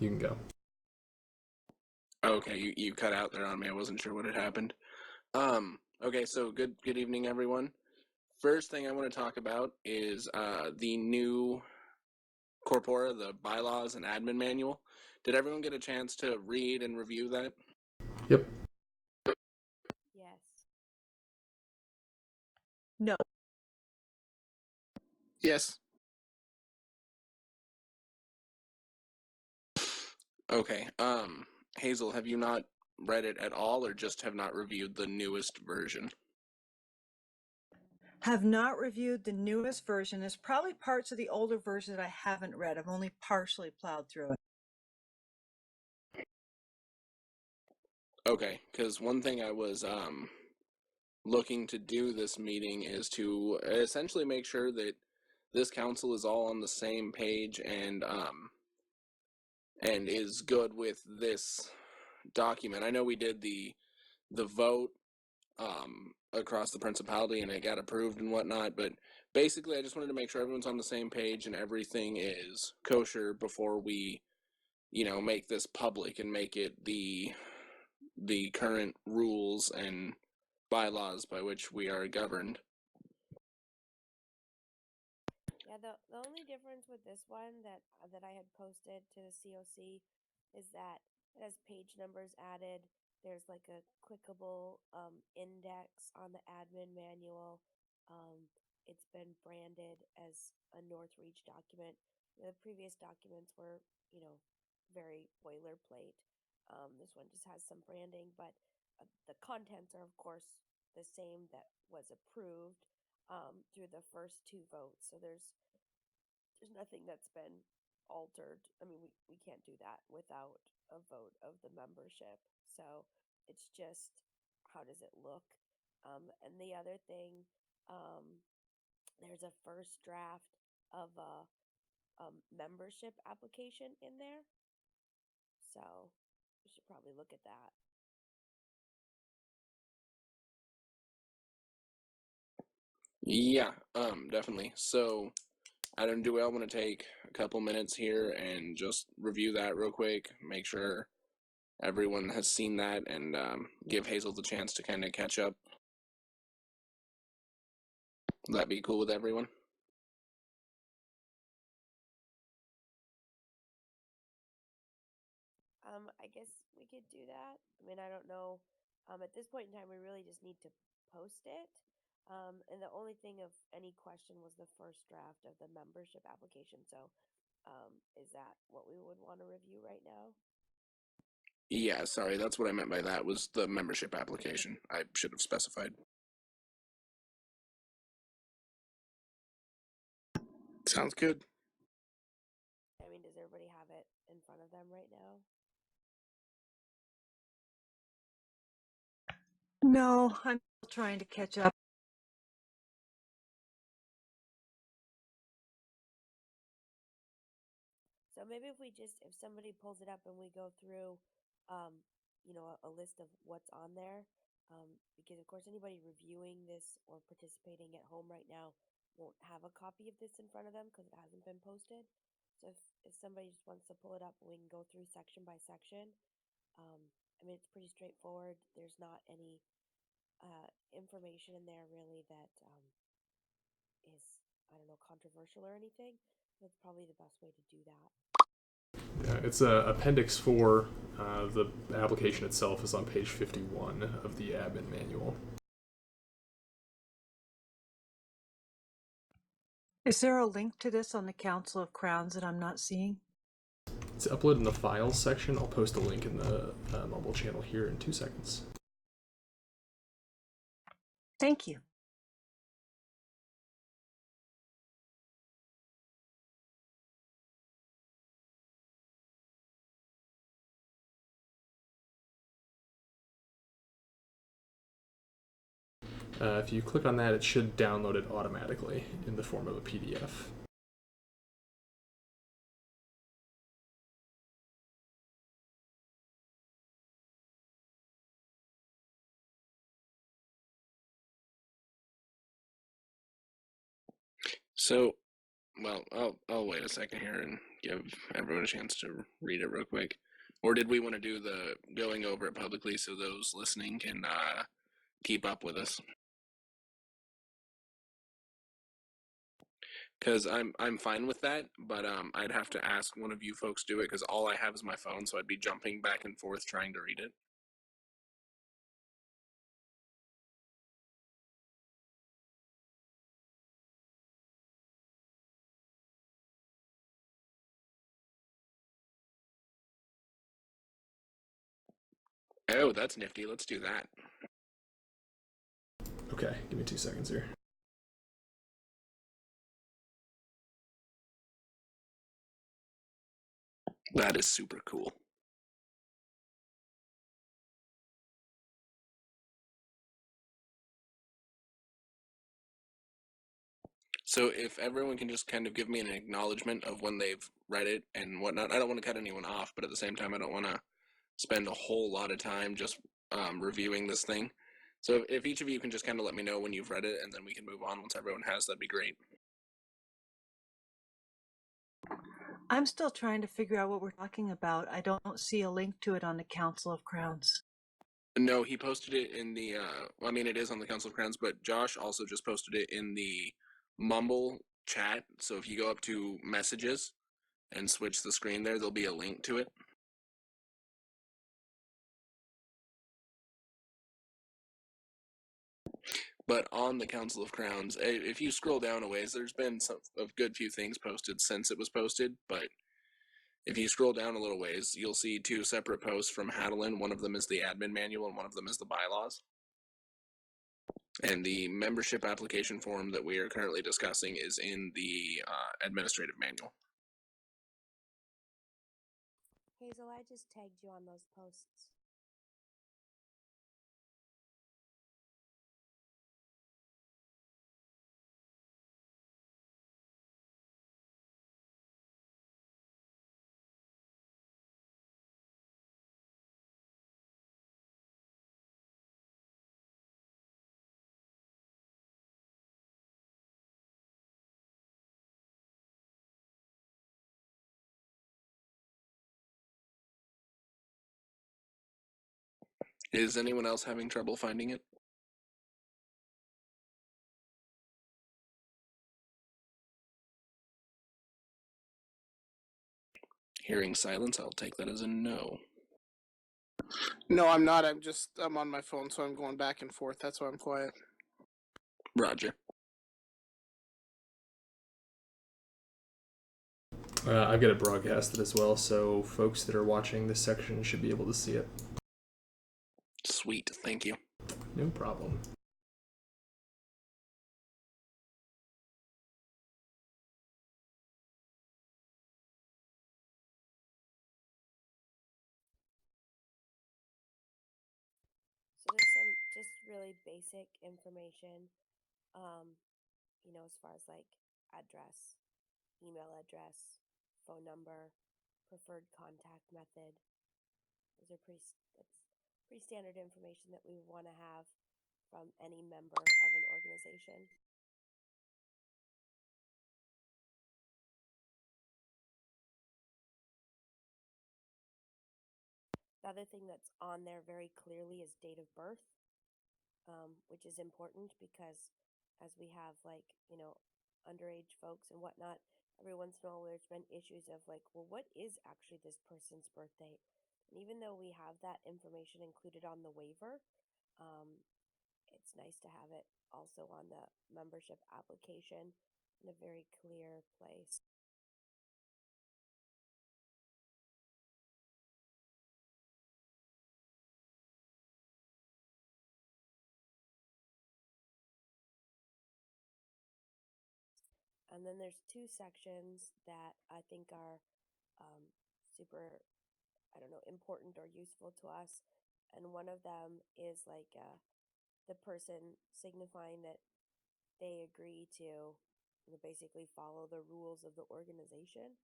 You can go. Okay, you cut out there on me. I wasn't sure what had happened. Okay, so good evening, everyone. First thing I want to talk about is the new corpora, the bylaws and admin manual. Did everyone get a chance to read and review that? Yep. Yes. No. Yes. Okay. Hazel, have you not read it at all, or just have not reviewed the newest version? Have not reviewed the newest version. There's probably parts of the older version that I haven't read. I've only partially plowed through it. Okay, because one thing I was looking to do this meeting is to essentially make sure that this council is all on the same page and is good with this document. I know we did the vote across the principality and it got approved and whatnot, but basically I just wanted to make sure everyone's on the same page and everything is kosher before we, make this public and make it the current rules and bylaws by which we are governed. Yeah, the only difference with this one that I had posted to the COC is that it has page numbers added. There's like a clickable index on the admin manual. It's been branded as a Northreach document. The previous documents were, very boilerplate. This one just has some branding, but the contents are, of course, the same that was approved through the first two votes. So there's nothing that's been altered. I mean, we can't do that without a vote of the membership. So it's just how does it look? And the other thing, there's a first draft of a membership application in there. So we should probably look at that. Yeah, definitely. So, Adam, do we all want to take a couple minutes here and just review that real quick, make sure everyone has seen that, and give Hazel the chance to kind of catch up? Would that be cool with everyone? I guess we could do that. I mean, I don't know. At this point in time, we really just need to post it. And the only thing of any question was the first draft of the membership application. So, is that what we would want to review right now? Yeah, sorry, that's what I meant by that, was the membership application. I should have specified. Sounds good. I mean, does everybody have it in front of them right now? No, I'm still trying to catch up. So maybe if somebody pulls it up and we go through, a list of what's on there, because of course anybody reviewing this or participating at home right now won't have a copy of this in front of them because it hasn't been posted. So if somebody just wants to pull it up, we can go through section by section. I mean, it's pretty straightforward. There's not any information in there really that is, I don't know, controversial or anything. That's probably the best way to do that. It's Appendix 4. The application itself is on page 51 of the admin manual. Is there a link to this on the Council of Crowns that I'm not seeing? It's uploaded in the files section. I'll post a link in the mobile channel here in 2 seconds. Thank you. If you click on that, it should download it automatically in the form of a PDF. So, Well, I'll wait a second here and give everyone a chance to read it real quick. Or did we want to do the going over it publicly so those listening can keep up with us? Because I'm fine with that, but I'd have to ask one of you folks do it because all I have is my phone, so I'd be jumping back and forth trying to read it. Oh, that's nifty. Let's do that. Okay, give me 2 seconds here. That is super cool. So if everyone can just kind of give me an acknowledgement of when they've read it and whatnot, I don't want to cut anyone off, but at the same time, I don't want to spend a whole lot of time just reviewing this thing. So if each of you can just kind of let me know when you've read it, and then we can move on once everyone has, that'd be great. I'm still trying to figure out what we're talking about. I don't see a link to it on the Council of Crowns. No, he posted it in the. Well, I mean, it is on the Council of Crowns, but Josh also just posted it in the Mumble chat. So if you go up to messages and switch the screen there, there'll be a link to it. But on the Council of Crowns, if you scroll down a ways, there's been a good few things posted since it was posted. But if you scroll down a little ways, you'll see 2 separate posts from Hadelin. One of them is the admin manual, and one of them is the bylaws. And the membership application form that we are currently discussing is in the administrative manual. Hazel, I just tagged you on those posts. Is anyone else having trouble finding it? Hearing silence, I'll take that as a no. No, I'm not. I'm on my phone, so I'm going back and forth. That's why I'm quiet. Roger. I've got it broadcasted as well, so folks that are watching this section should be able to see it. Sweet, thank you. No problem. So there's some just really basic information, as far as like address, email address, phone number, preferred contact method. Those are that's pretty standard information that we want to have from any member of an organization. The other thing that's on there very clearly is date of birth, which is important because as we have underage folks and whatnot, every once in a while there's been issues of like, well, what is actually this person's birth date? And even though we have that information included on the waiver, it's nice to have it also on the membership application in a very clear place. And then there's 2 sections that I think are super, important or useful to us. And one of them is like the person signifying that they agree to basically follow the rules of the organization,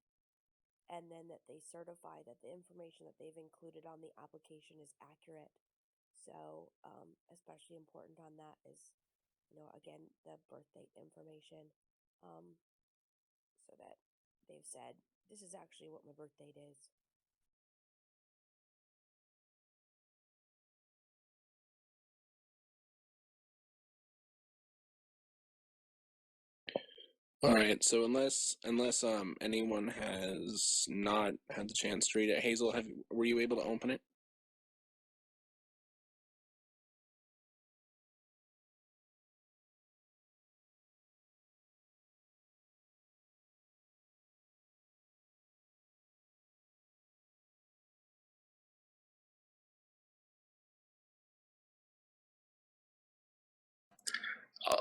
and then that they certify that the information that they've included on the application is accurate. So especially important on that is again, the birth date information. I've said, this is actually what my birth date is. All right. So unless anyone has not had the chance to read it, Hazel, were you able to open it?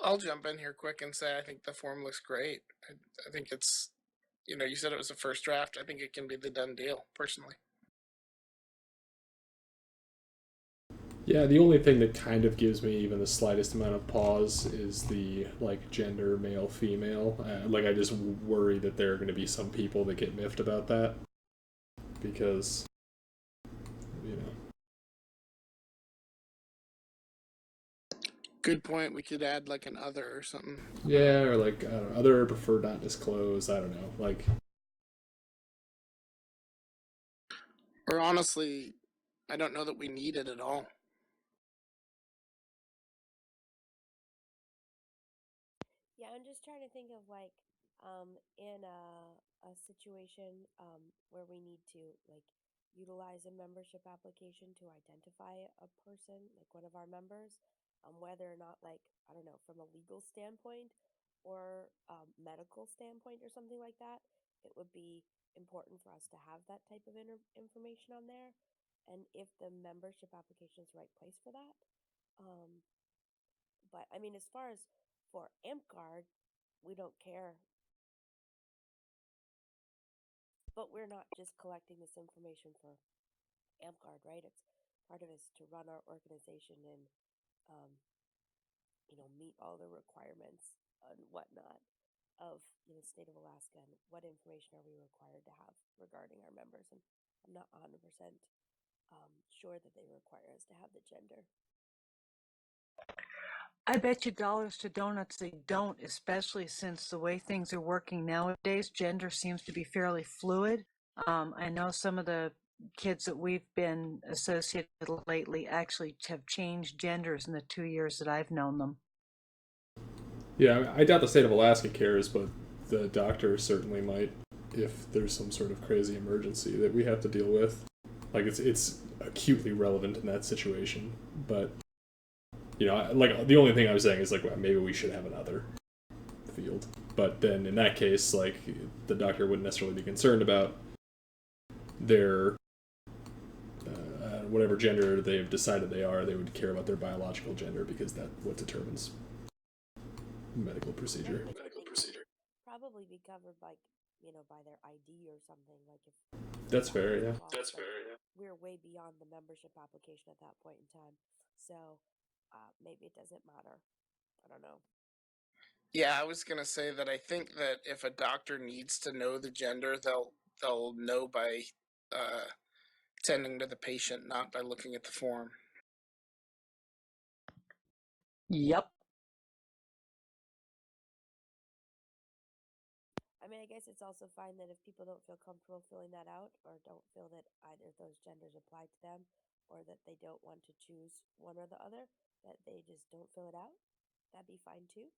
I'll jump in here quick and say I think the form looks great. I think it's, you said it was a first draft. I think it can be the done deal, personally. Yeah, the only thing that kind of gives me even the slightest amount of pause is the like gender male female. Like I just worry that there are going to be some people that get miffed about that because you know. Good point. We could add like an other or something. Yeah, or like I don't know, other prefer not disclose. I don't know, like. Or honestly, I don't know that we need it at all. Yeah, I'm just trying to think of like in a situation where we need to like utilize a membership application to identify a person, like one of our members, whether or not like I don't know from a legal standpoint or medical standpoint or something like that, it would be important for us to have that type of information on there. And if the membership application is the right place for that, um, but I mean, as far as for AmpGuard, we don't care. But we're not just collecting this information for AmpGuard, right? It's part of it is to run our organization and, um, meet all the requirements and whatnot of state of Alaska and what information are we required to have regarding our members. And I'm not 100% sure that they require us to have the gender. I bet you dollars to donuts they don't, especially since the way things are working nowadays, gender seems to be fairly fluid. I know some of the kids that we've been associated with lately actually have changed genders in the 2 years that I've known them. Yeah, I doubt the state of Alaska cares, but the doctor certainly might if there's some sort of crazy emergency that we have to deal with. Like it's acutely relevant in that situation, but like the only thing I was saying is like well, maybe we should have another field. But then in that case, like the doctor wouldn't necessarily be concerned about their whatever gender they've decided they are. They would care about their biological gender because that's what determines medical procedure. Probably be covered like by their ID or something. Like if That's fair, yeah. That's fair. Yeah. We're way beyond the membership application at that point in time, so maybe it doesn't matter. I don't know. Yeah, I was gonna say that I think that if a doctor needs to know the gender, they'll know by tending to the patient, not by looking at the form. Yep. I mean, I guess it's also fine that if people don't feel comfortable filling that out or don't feel that either of those genders apply to them or that they don't want to choose one or the other, that they just don't fill it out. That'd be fine too.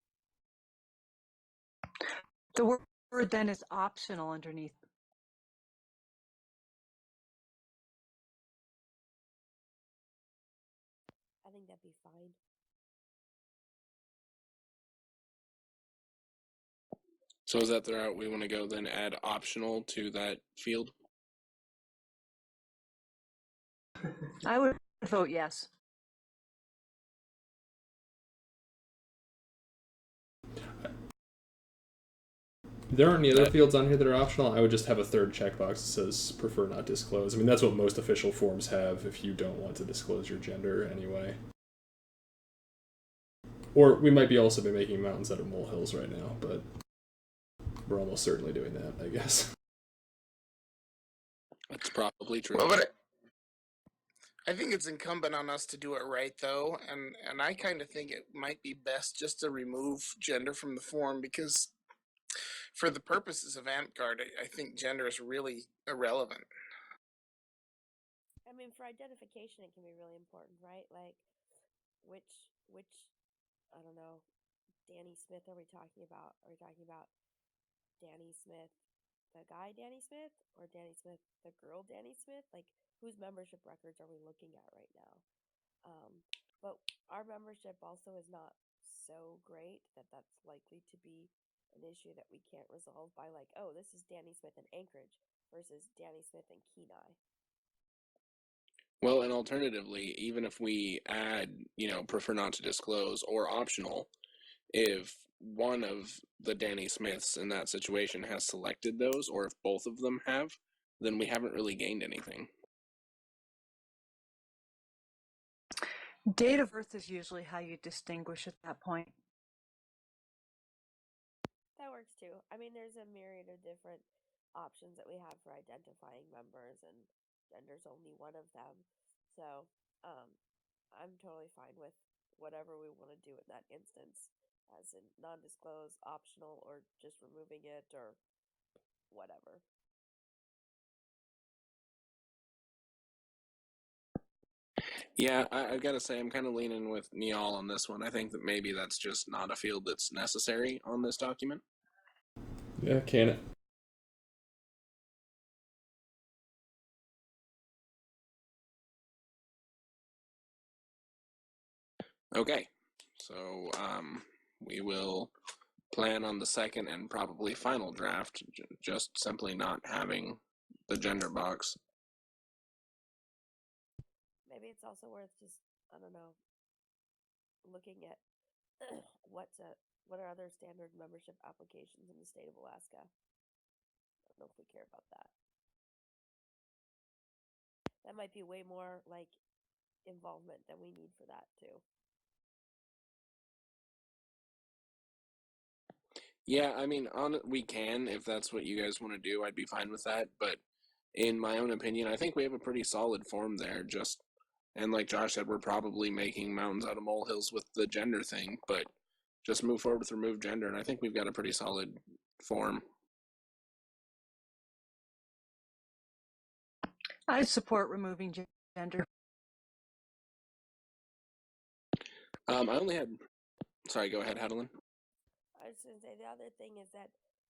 The word then is optional underneath. I think that'd be fine. So is that the route we want to go? Then add optional to that field. I would vote yes. There aren't any other fields on here that are optional. I would just have a third checkbox that says prefer not disclose. I mean, that's what most official forms have if you don't want to disclose your gender anyway. Or we might be also be making mountains out of molehills right now, but we're almost certainly doing that, I guess. That's probably true. Well, but I think it's incumbent on us to do it right, though, and I kind of think it might be best just to remove gender from the form because for the purposes of AntGuard, I think gender is really irrelevant. I mean, for identification, it can be really important, right? Like, which, I don't know, Danny Smith are we talking about? Are we talking about Danny Smith, the guy Danny Smith, or Danny Smith, the girl Danny Smith? Like, whose membership records are we looking at right now? But our membership also is not so great that that's likely to be an issue that we can't resolve by like, oh, this is Danny Smith in Anchorage versus Danny Smith in Kenai. Well, and alternatively, even if we add, prefer not to disclose or optional, if one of the Danny Smiths in that situation has selected those, or if both of them have, then we haven't really gained anything. Date of birth is usually how you distinguish at that point. That works too. I mean, there's a myriad of different options that we have for identifying members, and gender's only one of them. So, I'm totally fine with whatever we want to do in that instance, as in non-disclose, optional, or just removing it, or whatever. Yeah, I've got to say, I'm kind of leaning with Niall on this one. I think that maybe that's just not a field that's necessary on this document. Yeah, can it? Okay, so we will plan on the second and probably final draft, just simply not having the gender box. Maybe it's also worth just, I don't know, looking at what are other standard membership applications in the state of Alaska. I don't know if we care about that. That might be way more like involvement than we need for that too. Yeah, I mean, we can, if that's what you guys want to do, I'd be fine with that. But in my own opinion, I think we have a pretty solid form there. And like Josh said, we're probably making mountains out of molehills with the gender thing, but just move forward with remove gender, and I think we've got a pretty solid form. I support removing gender. I only had. Sorry, go ahead, Hadelin. I was going to say the other thing is that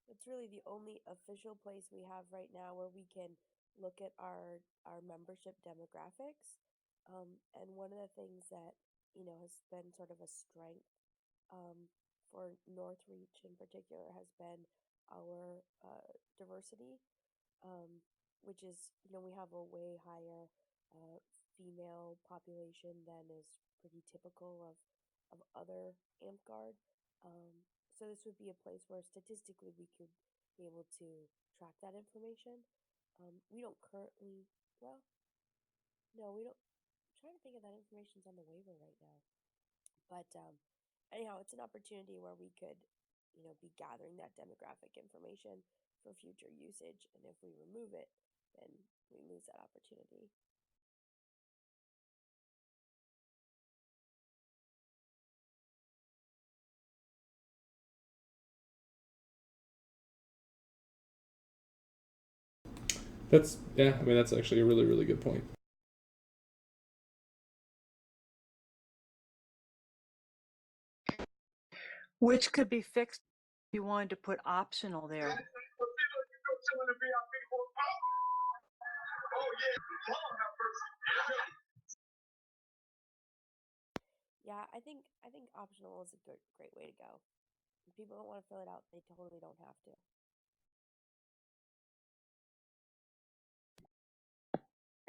it's really the only official place we have right now where we can look at our membership demographics. And one of the things that has been sort of a strength for Northreach in particular has been our diversity, which is we have a way higher female population than is pretty typical of other AmpGuard. So this would be a place where statistically we could be able to track that information. We don't currently, well, no, we don't. I'm trying to think if that information's on the waiver right now. But anyhow, it's an opportunity where we could, be gathering that demographic information for future usage. And if we remove it, then we lose that opportunity. I mean, that's actually a really, really good point. Which could be fixed if you wanted to put optional there. Yeah, I think optional is a great way to go. If people don't want to fill it out, they totally don't have to.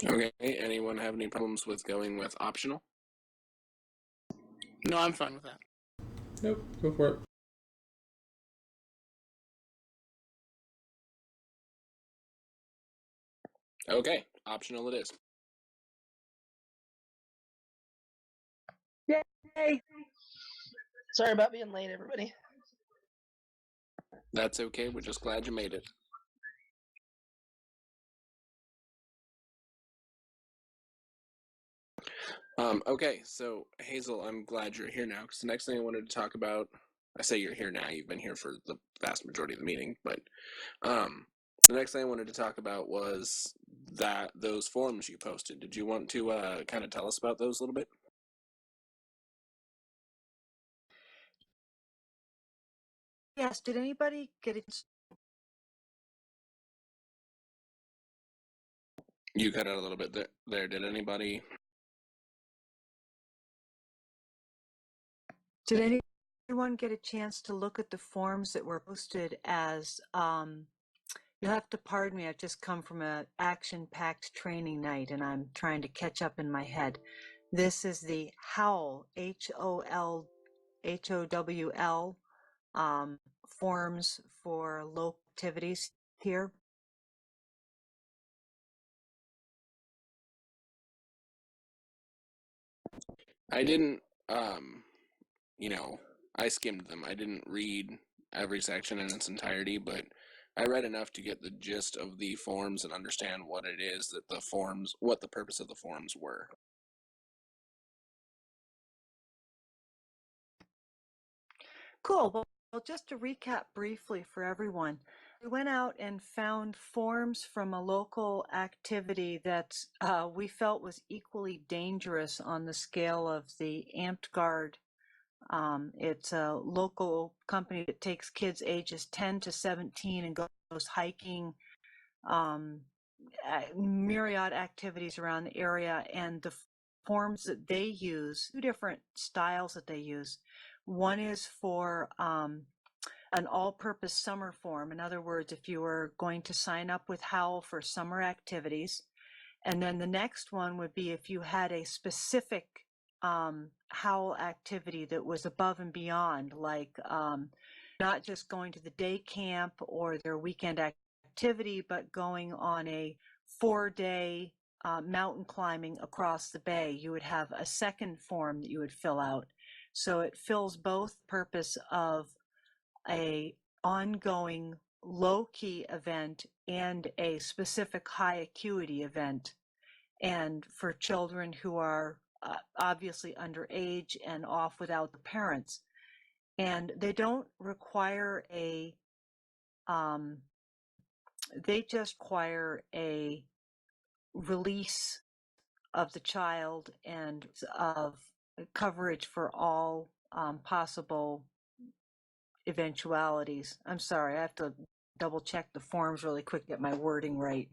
Okay, anyone have any problems with going with optional? No, I'm fine with that. Nope, go for it. Okay, optional it is. Yay! Sorry about being late, everybody. That's okay, we're just glad you made it. Okay, so Hazel, I'm glad you're here now, because the next thing I wanted to talk about I say you're here now. You've been here for the vast majority of the meeting, but the next thing I wanted to talk about was those forms you posted. Did you want to kind of tell us about those a little bit? Yes, did anybody get it? You cut out a little bit there. Did anybody? Did anyone get a chance to look at the forms that were posted as, you'll have to pardon me, I've just come from an action-packed training night and I'm trying to catch up in my head. This is the HOWL, HOWL, forms for local activities here. I didn't. I skimmed them. I didn't read every section in its entirety, but I read enough to get the gist of the forms and understand what it is that what the purpose of the forms were. Cool. Well, just to recap briefly for everyone, we went out and found forms from a local activity that we felt was equally dangerous on the scale of the Amped Guard. It's a local company that takes kids ages 10 to 17 and goes hiking, myriad activities around the area. And the forms that they use, two different styles that they use. One is for an all-purpose summer form. In other words, if you were going to sign up with HOWL for summer activities. And then the next one would be if you had a specific HOWL activity that was above and beyond, like not just going to the day camp or their weekend activity, but going on a 4-day mountain climbing across the bay. You would have a second form that you would fill out. So it fills both purpose of a ongoing low-key event and a specific high acuity event. And for children who are obviously underage and off without the parents. And they don't require they just require a release of the child and of coverage for all possible eventualities. I'm sorry, I have to double check the forms really quick, get my wording right.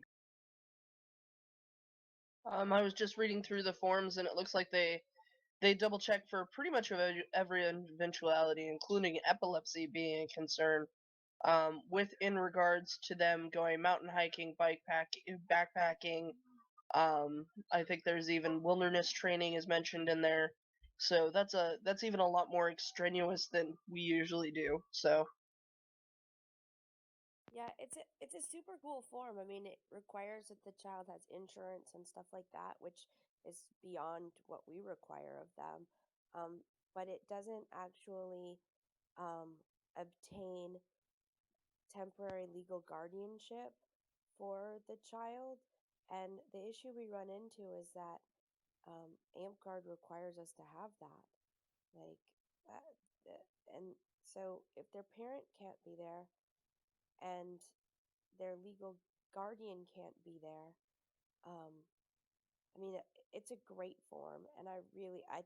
I was just reading through the forms, and it looks like they double check for pretty much every eventuality, including epilepsy being a concern. With in regards to them going mountain hiking, backpacking. I think there's even wilderness training is mentioned in there. So that's even a lot more extraneous than we usually do. So Yeah, it's a super cool form. I mean, it requires that the child has insurance and stuff like that, which is beyond what we require of them. But it doesn't actually obtain temporary legal guardianship for the child. And the issue we run into is that AmpGuard requires us to have that. Like, and so if their parent can't be there and their legal guardian can't be there, I mean, it's a great form, and I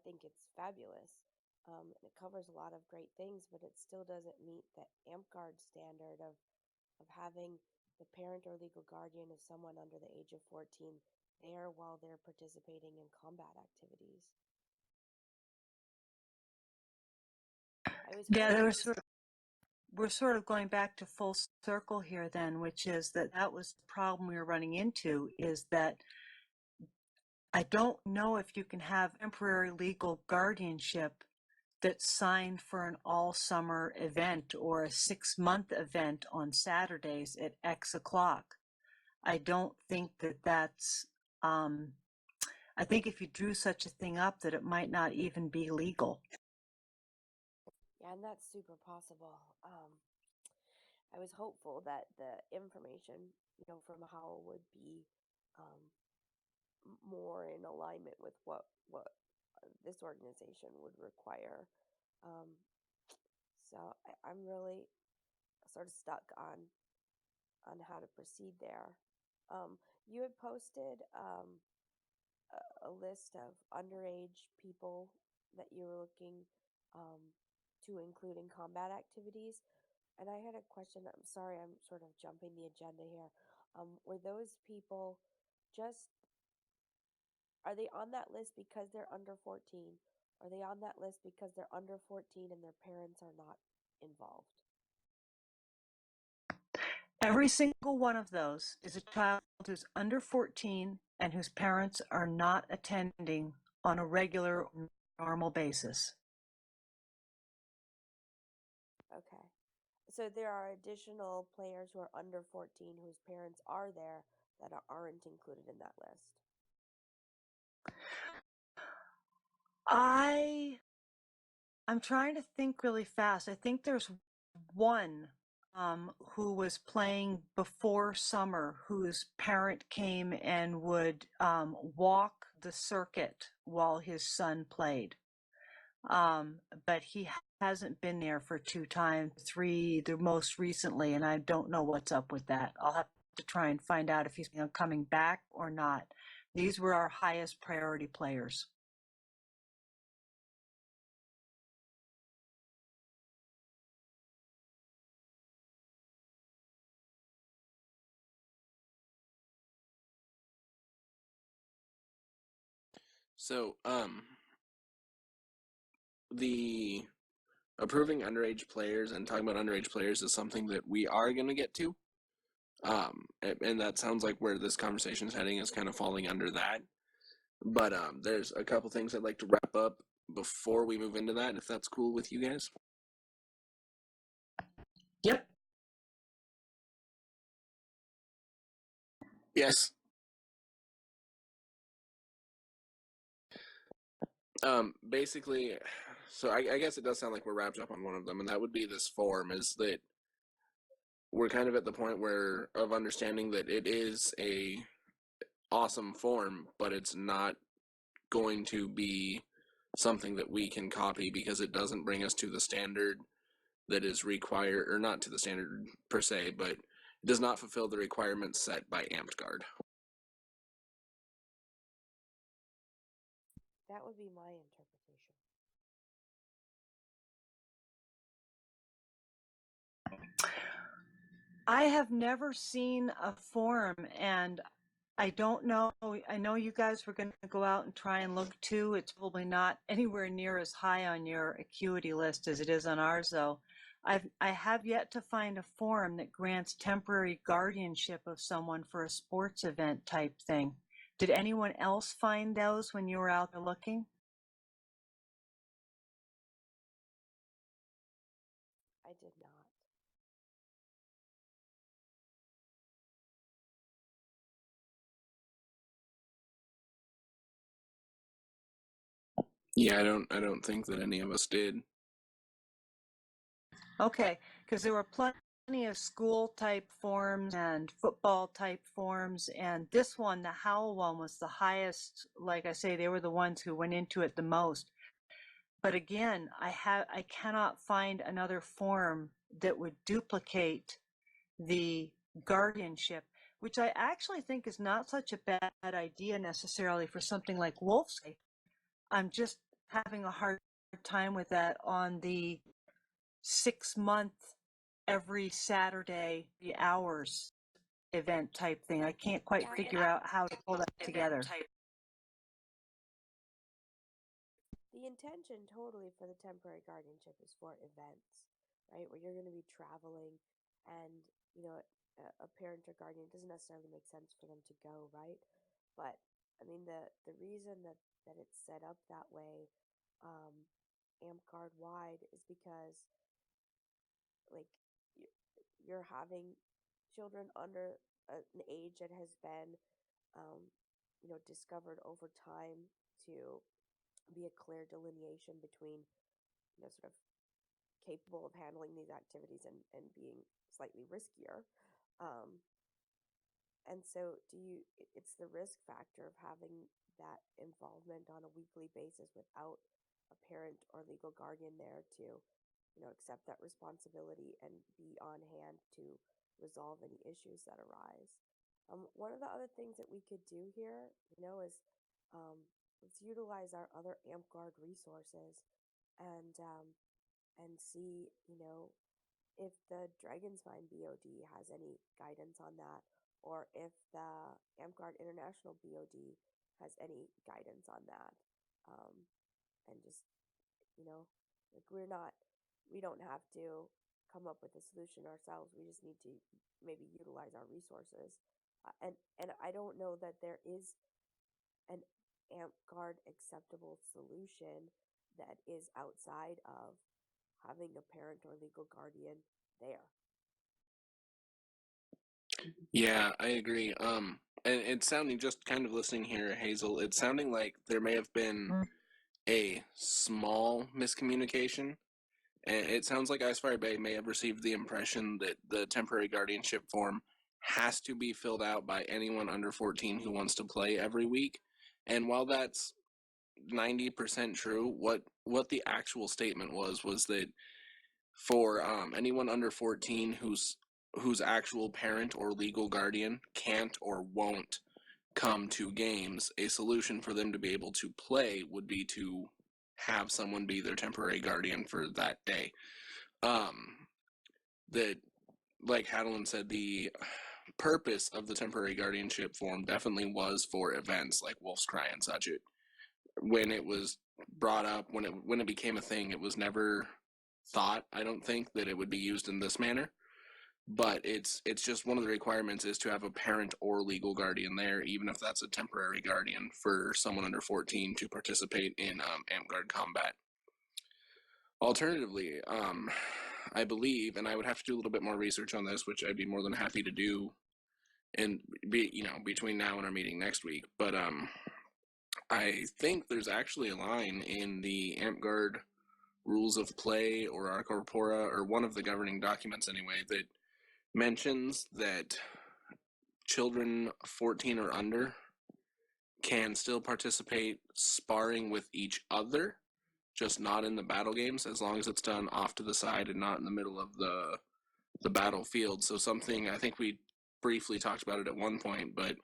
think it's fabulous. It covers a lot of great things, but it still doesn't meet the AmpGuard standard of having the parent or legal guardian of someone under the age of 14 there while they're participating in combat activities. Yeah, we're sort of going back to full circle here then, which is that was the problem we were running into, is that I don't know if you can have temporary legal guardianship that's signed for an all summer event or a 6-month event on Saturdays at X o'clock. I don't think that's, I think if you drew such a thing up, that it might not even be legal. Yeah, and that's super possible. I was hopeful that the information, from HOWL would be more in alignment with what this organization would require. So I'm really sort of stuck on how to proceed there. You had posted a list of underage people that you were looking to include in combat activities. And I had a question. I'm sorry, I'm sort of jumping the agenda here. Were those people just, are they on that list because they're under 14? Are they on that list because they're under 14 and their parents are not involved? Every single one of those is a child who's under 14 and whose parents are not attending on a regular, normal basis. Okay. So there are additional players who are under 14 whose parents are there that aren't included in that list. I'm trying to think really fast. I think there's one who was playing before summer, whose parent came and would walk the circuit while his son played. But he hasn't been there for 2 times, 3 the most recently, and I don't know what's up with that. I'll have to try and find out if he's coming back or not. These were our highest priority players. So, the approving underage players and talking about underage players is something that we are going to get to. And that sounds like where this conversation is heading is kind of falling under that. But there's a couple things I'd like to wrap up before we move into that, if that's cool with you guys. Yep. Yes. Basically, so I guess it does sound like we're wrapped up on one of them, and that would be this form. Is that we're kind of at the point where of understanding that it is a awesome form, but it's not going to be something that we can copy because it doesn't bring us to the standard that is required, or not to the standard per se, but it does not fulfill the requirements set by Amtgard. That would be my interpretation. I have never seen a form, and I don't know. I know you guys were going to go out and try and look too. It's probably not anywhere near as high on your acuity list as it is on ours, though. I have yet to find a form that grants temporary guardianship of someone for a sports event type thing. Did anyone else find those when you were out there looking? I did not. Yeah, I don't think that any of us did. Okay, because there were plenty of school type forms and football type forms, and this one, the Howell one, was the highest. Like I say, they were the ones who went into it the most. But again, I cannot find another form that would duplicate the guardianship, which I actually think is not such a bad idea necessarily for something like Wolf's. I'm just having a hard time with that on the 6-month, every Saturday, the hours event type thing. I can't quite figure out how to pull that together. The intention totally for the temporary guardianship is for events, right? Where you're going to be traveling and, a parent or guardian, it doesn't necessarily make sense for them to go, right? But I mean, the reason that it's set up that way, Amtgard wide, is because like you're having children under an age that has been, discovered over time to be a clear delineation between, sort of capable of handling these activities and being slightly riskier. And so it's the risk factor of having that involvement on a weekly basis without a parent or legal guardian there to accept that responsibility and be on hand to resolve any issues that arise. One of the other things that we could do here, is let's utilize our other AmpGuard resources and see, if the Dragonsvine BOD has any guidance on that, or if the AmpGuard International BOD has any guidance on that. And just, like we don't have to come up with a solution ourselves. We just need to maybe utilize our resources. And I don't know that there is an AmpGuard acceptable solution that is outside of having a parent or legal guardian there. Yeah, I agree. And it's sounding, just kind of listening here, Hazel, it's sounding like there may have been a small miscommunication. And it sounds like Icefire Bay may have received the impression that the temporary guardianship form has to be filled out by anyone under 14 who wants to play every week. And while that's 90% true, what the actual statement was that for anyone under 14 whose actual parent or legal guardian can't or won't come to games, a solution for them to be able to play would be to have someone be their temporary guardian for that day. That, like Hadelin said, the purpose of the temporary guardianship form definitely was for events like Wolf's Cry and such. When it was brought up, when it became a thing, it was never thought, I don't think, that it would be used in this manner. But it's just one of the requirements is to have a parent or legal guardian there, even if that's a temporary guardian, for someone under 14 to participate in AmpGuard combat. Alternatively, I believe, and I would have to do a little bit more research on this, which I'd be more than happy to do, and between now and our meeting next week. But I think there's actually a line in the AmpGuard rules of play or our corpora, or one of the governing documents anyway, that mentions that children 14 or under can still participate sparring with each other, just not in the battle games, as long as it's done off to the side and not in the middle of the battlefield. So something, I think we briefly talked about it at one point, but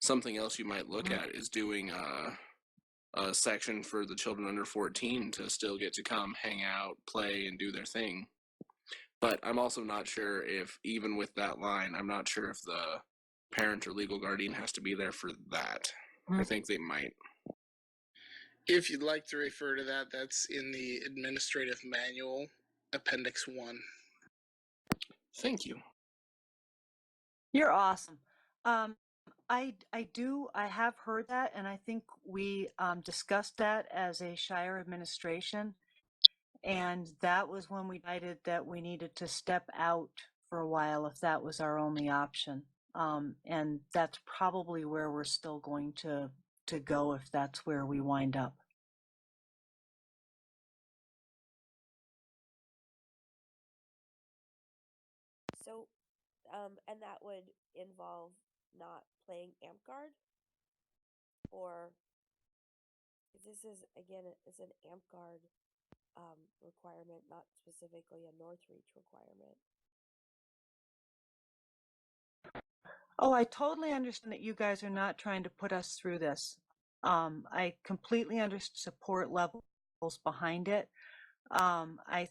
something else you might look at is doing a section for the children under 14 to still get to come hang out, play, and do their thing. But I'm also not sure if, even with that line, I'm not sure if the parent or legal guardian has to be there for that. I think they might. If you'd like to refer to that, that's in the administrative manual, Appendix 1. Thank you. You're awesome. I have heard that, and I think we discussed that as a Shire administration, and that was when we decided that we needed to step out for a while if that was our only option. And that's probably where we're still going to go if that's where we wind up. So, and that would involve not playing AmpGuard, or this is again, it's an AmpGuard requirement, not specifically a Northreach requirement. Oh, I totally understand that you guys are not trying to put us through this. I completely understand support levels behind it.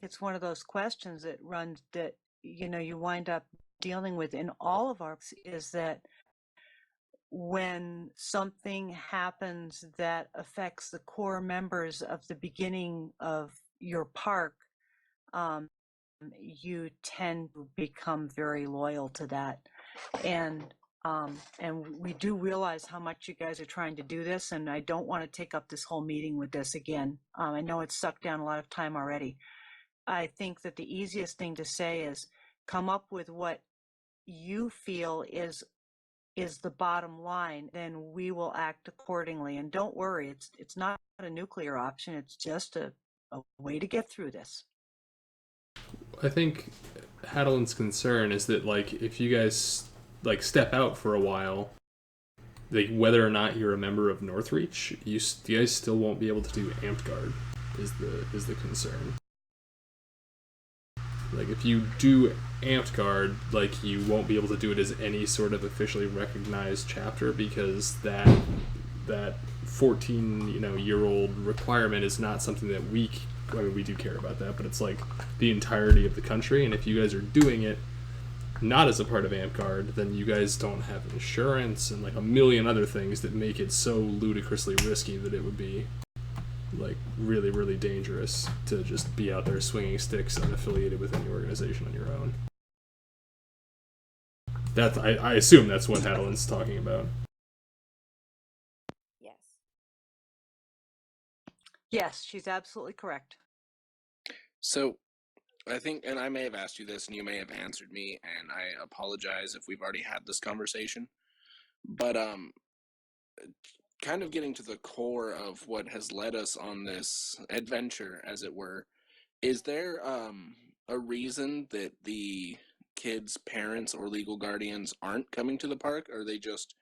It's one of those questions that runs that, you wind up dealing with in all of our, is that when something happens that affects the core members of the beginning of your park, you tend to become very loyal to that. And we do realize how much you guys are trying to do this, and I don't want to take up this whole meeting with this again. I know it's sucked down a lot of time already. I think that the easiest thing to say is come up with what you feel is the bottom line, then we will act accordingly. And don't worry, it's not a nuclear option. It's just a way to get through this. I think Hadelin's concern is that, like, if you guys step out for a while, like, whether or not you're a member of Northreach, you guys still won't be able to do AmpGuard is the concern. Like if you do Amped Guard, like you won't be able to do it as any sort of officially recognized chapter because that 14 year old requirement is not something that I mean, we do care about that, but it's like the entirety of the country. And if you guys are doing it not as a part of Amped Guard, then you guys don't have insurance and like a million other things that make it so ludicrously risky that it would be like really, really dangerous to just be out there swinging sticks unaffiliated with any organization on your own. That's I assume that's what Hadelin's talking about. Yes. Yes, she's absolutely correct. So, I think, and I may have asked you this, and you may have answered me, and I apologize if we've already had this conversation. But kind of getting to the core of what has led us on this adventure, as it were, is there a reason that the kids' parents or legal guardians aren't coming to the park? Are they just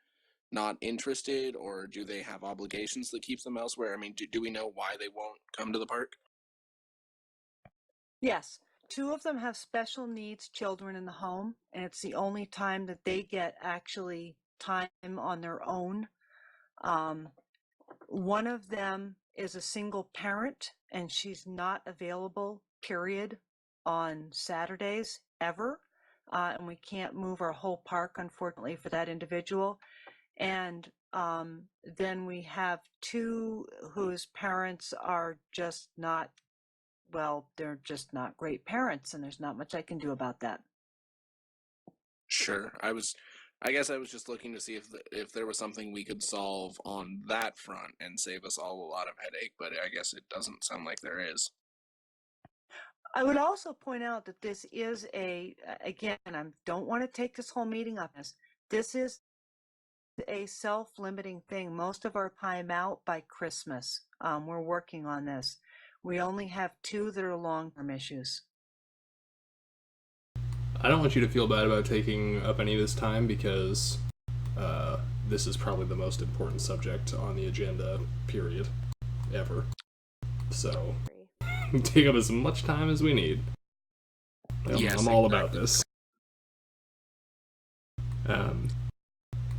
not interested, or do they have obligations that keep them elsewhere? I mean, do we know why they won't come to the park? Yes, two of them have special needs children in the home, and it's the only time that they get actually time on their own. One of them is a single parent, and she's not available, period, on Saturdays ever. And we can't move our whole park, unfortunately, for that individual. And then we have two whose parents are just not, well, they're just not great parents, and there's not much I can do about that. Sure. I guess I was just looking to see if there was something we could solve on that front and save us all a lot of headache, but I guess it doesn't sound like there is. I would also point out that this is again, I don't want to take this whole meeting up as this is a self-limiting thing. Most of our time out by Christmas. We're working on this. We only have two that are long-term issues. I don't want you to feel bad about taking up any of this time because this is probably the most important subject on the agenda, period, ever. So take up as much time as we need. Yes, I'm all exactly. about this.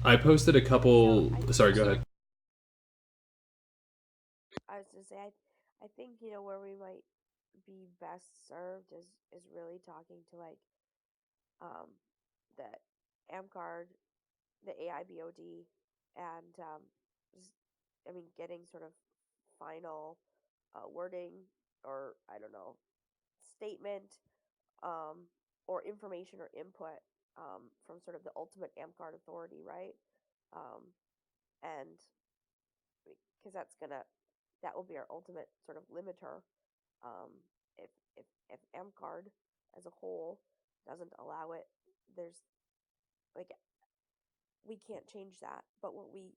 I posted a couple. Sorry, go ahead. I was gonna say, I think where we might be best served is really talking to like the AMCARD, the AIBOD, and just, I mean, getting sort of final wording, or I don't know, statement, or information or input from sort of the ultimate AMCARD authority, right? And because that will be our ultimate sort of limiter. If if AMCARD as a whole doesn't allow it, there's like we can't change that. But what we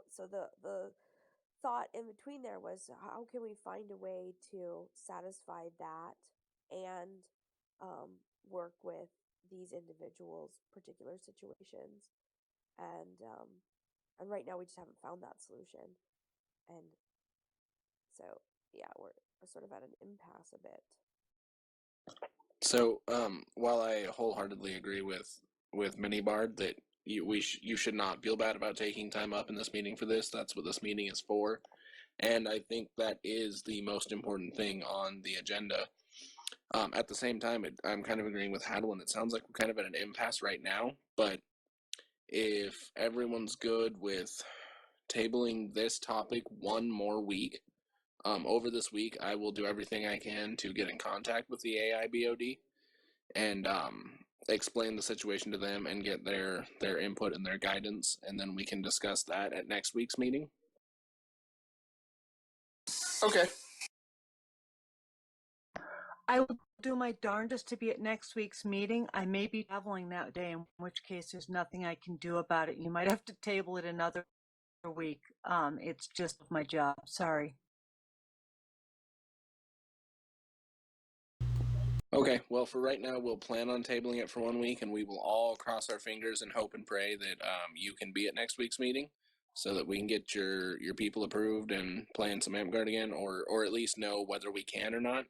so the thought in between there was, how can we find a way to satisfy that and work with these individuals' particular situations, and right now we just haven't found that solution, and so yeah, we're sort of at an impasse a bit. So, while I wholeheartedly agree with Minibard that you should not feel bad about taking time up in this meeting for this, that's what this meeting is for, and I think that is the most important thing on the agenda. At the same time, I'm kind of agreeing with Hadwin. It sounds like we're kind of at an impasse right now, but if everyone's good with tabling this topic one more week, over this week, I will do everything I can to get in contact with the AIBOD and explain the situation to them and get their input and their guidance, and then we can discuss that at next week's meeting. Okay. I will do my darndest to be at next week's meeting. I may be traveling that day, in which case there's nothing I can do about it. You might have to table it another week. It's just my job. Sorry. Okay, well, for right now, we'll plan on tabling it for 1 week, and we will all cross our fingers and hope and pray that you can be at next week's meeting, so that we can get your people approved and playing some Amped Guard again, or at least know whether we can or not.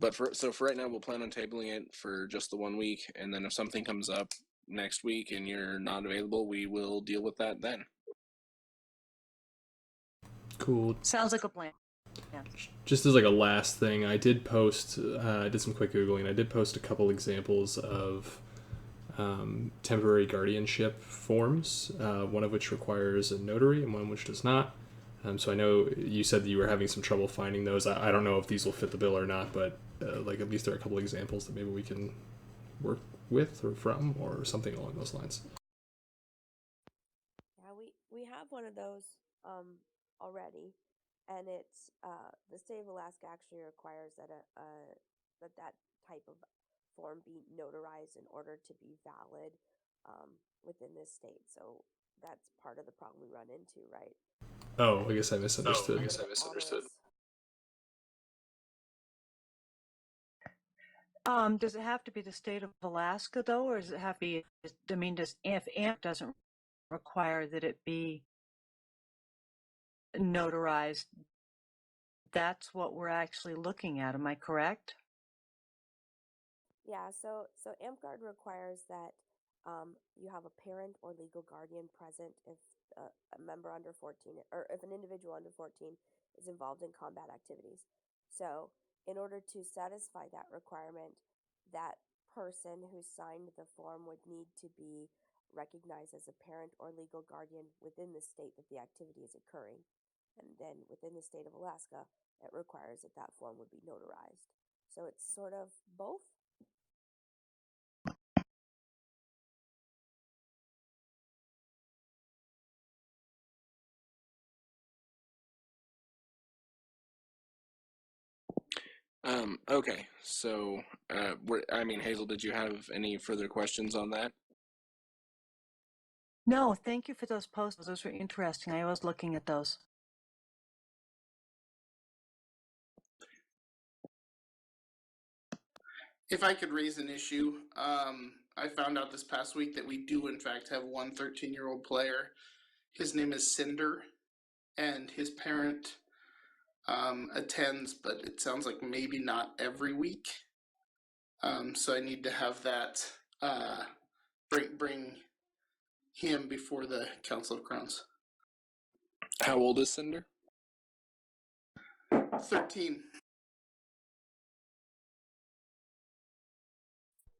But for right now, we'll plan on tabling it for just the 1 week, and then if something comes up next week and you're not available, we will deal with that then. Cool. Sounds like a plan. Yeah. Just as like a last thing, I did post. I did some quick googling. I did post a couple examples of temporary guardianship forms. One of which requires a notary, and one which does not. So I know you said that you were having some trouble finding those. I don't know if these will fit the bill or not, but like at least there are a couple examples that maybe we can work with or from or something along those lines. Yeah, we have one of those already, and it's the state of Alaska actually requires that that type of form be notarized in order to be valid within this state. So that's part of the problem we run into, right? Oh, I guess I misunderstood. Does it have to be the state of Alaska though, or does it have to be? I mean, if AMP doesn't require that it be notarized, that's what we're actually looking at. Am I correct? Yeah, so AmpGuard requires that you have a parent or legal guardian present if a member under 14 or if an individual under 14 is involved in combat activities. So, in order to satisfy that requirement, that person who signed the form would need to be recognized as a parent or legal guardian within the state that the activity is occurring. And then within the state of Alaska, it requires that that form would be notarized. So, it's sort of both. Okay, so Hazel, did you have any further questions on that? No, thank you for those posts. Those were interesting. I was looking at those. If I could raise an issue, I found out this past week that we do in fact have one 13-year-old player. His name is Cinder, and his parent attends, but it sounds like maybe not every week. So I need to have that bring him before the Council of Crowns. How old is Cinder? 13.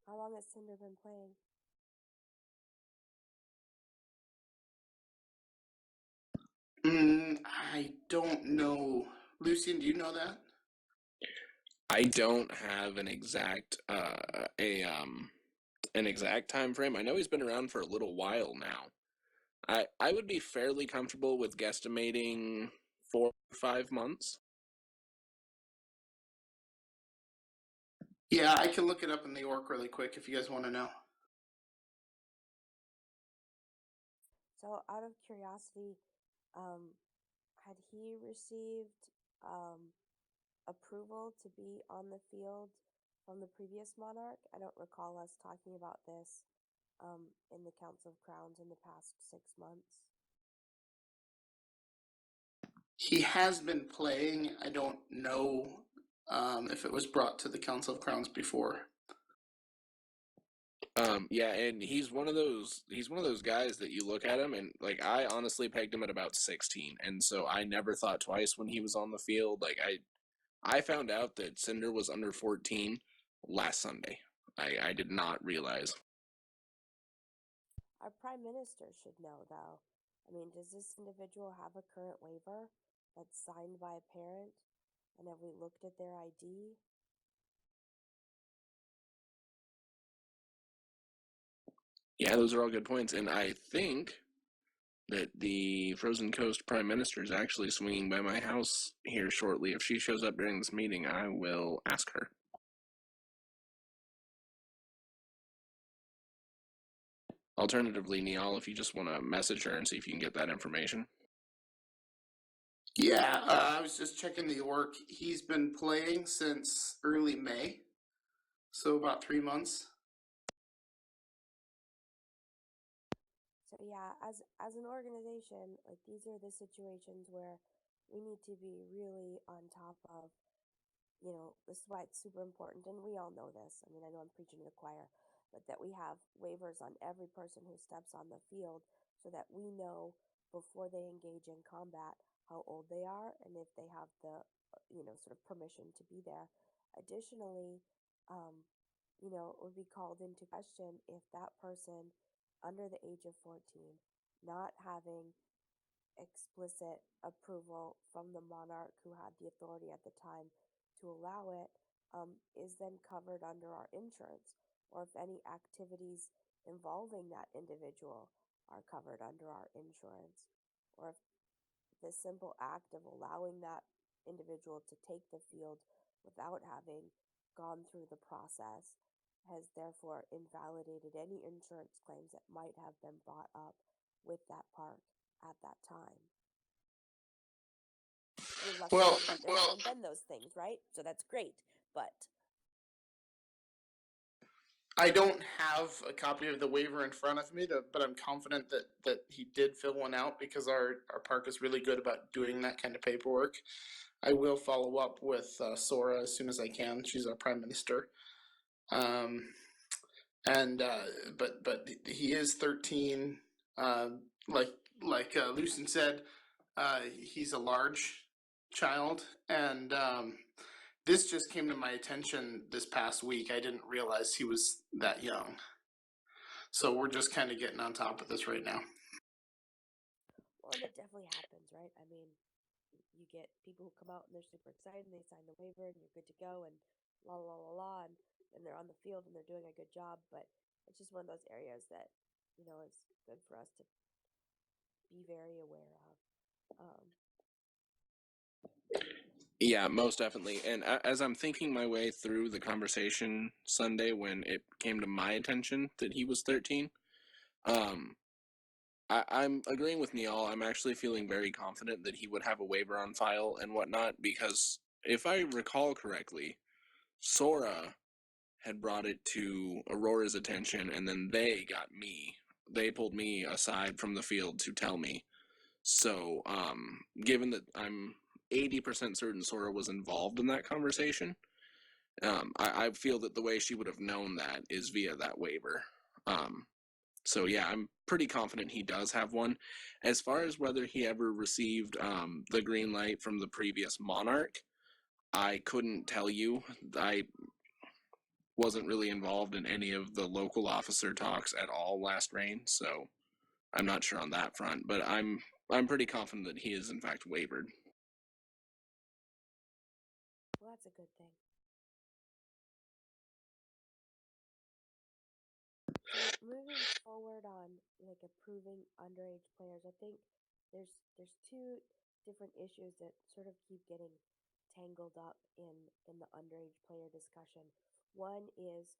How long has Cinder been playing? I don't know. Lucian, do you know that? I don't have an exact an exact time frame. I know he's been around for a little while now. I would be fairly comfortable with guesstimating 4 or 5 months. Yeah, I can look it up in the orc really quick if you guys want to know. So, out of curiosity, had he received approval to be on the field from the previous monarch? I don't recall us talking about this in the Council of Crowns in the past 6 months. He has been playing. I don't know if it was brought to the Council of Crowns before. Yeah, and he's one of those guys that you look at him and like I honestly pegged him at about 16, and so I never thought twice when he was on the field. Like I found out that Cinder was under 14 last Sunday. I did not realize. Our Prime Minister should know, though. I mean, does this individual have a current waiver that's signed by a parent? And have we looked at their ID? Yeah, those are all good points, and I think that the Frozen Coast Prime Minister is actually swinging by my house here shortly. If she shows up during this meeting, I will ask her. Alternatively, Neal, if you just want to message her and see if you can get that information. Yeah, I was just checking the orc. He's been playing since early May, so about 3 months. So yeah, as an organization, like these are the situations where we need to be really on top of this is why it's super important, and we all know this. I mean, I know I'm preaching to the choir, but that we have waivers on every person who steps on the field so that we know before they engage in combat how old they are and if they have the, sort of permission to be there. Additionally, um, it would be called into question if that person under the age of 14, not having explicit approval from the monarch who had the authority at the time to allow it, is then covered under our insurance, or if any activities involving that individual are covered under our insurance, or if the simple act of allowing that individual to take the field without having gone through the process has therefore invalidated any insurance claims that might have been brought up with that park at that time. I mean, luckily Well, there haven't been those things, right? So that's great, but I don't have a copy of the waiver in front of me, but I'm confident that he did fill one out because our park is really good about doing that kind of paperwork. I will follow up with Sora as soon as I can. She's our prime minister. But he is 13. Like Lucien said, he's a large child, and this just came to my attention this past week. I didn't realize he was that young, so we're just kind of getting on top of this right now. well, and it definitely happens, right? I mean, you get people who come out and they're super excited and they sign the waiver and you're good to go and la la la la, and they're on the field and they're doing a good job, but it's just one of those areas that is good for us to be very aware of. Yeah, most definitely. And as I'm thinking my way through the conversation Sunday when it came to my attention that he was 13, I'm agreeing with Neil. I'm actually feeling very confident that he would have a waiver on file and whatnot, because if I recall correctly, Sora had brought it to Aurora's attention, and then they pulled me aside from the field to tell me. So, given that I'm 80% certain Sora was involved in that conversation, I feel that the way she would have known that is via that waiver. So yeah, I'm pretty confident he does have one. As far as whether he ever received the green light from the previous monarch, I couldn't tell you. I wasn't really involved in any of the local officer talks at all last reign, so I'm not sure on that front. But I'm pretty confident that he is in fact wavered. Well, that's a good thing. So moving forward on like approving underage players, I think there's two different issues that sort of keep getting tangled up in the underage player discussion. One is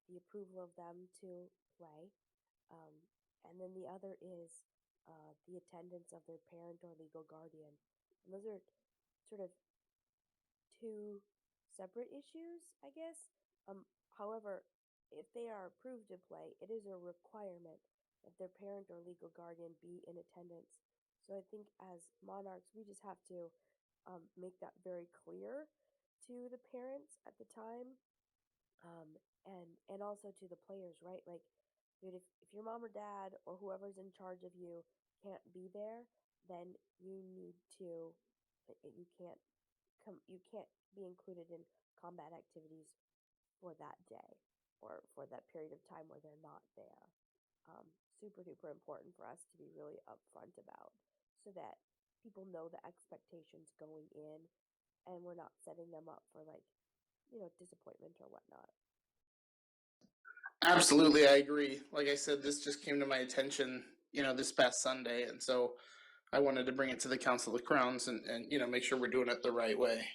the approval of them to play, um, and then the other is the attendance of their parent or legal guardian. And those are sort of two separate issues, I guess. However, if they are approved to play, it is a requirement that their parent or legal guardian be in attendance. So I think as monarchs, we just have to make that very clear to the parents at the time, and also to the players, right? Like, dude, if your mom or dad or whoever's in charge of you can't be there, then you need to, you can't be included in combat activities for that day or for that period of time where they're not there. Super duper important for us to be really upfront about so that people know the expectations going in and we're not setting them up for disappointment or whatnot. Absolutely, I agree. Like I said, this just came to my attention, this past Sunday, and so I wanted to bring it to the Council of Crowns and make sure we're doing it the right way.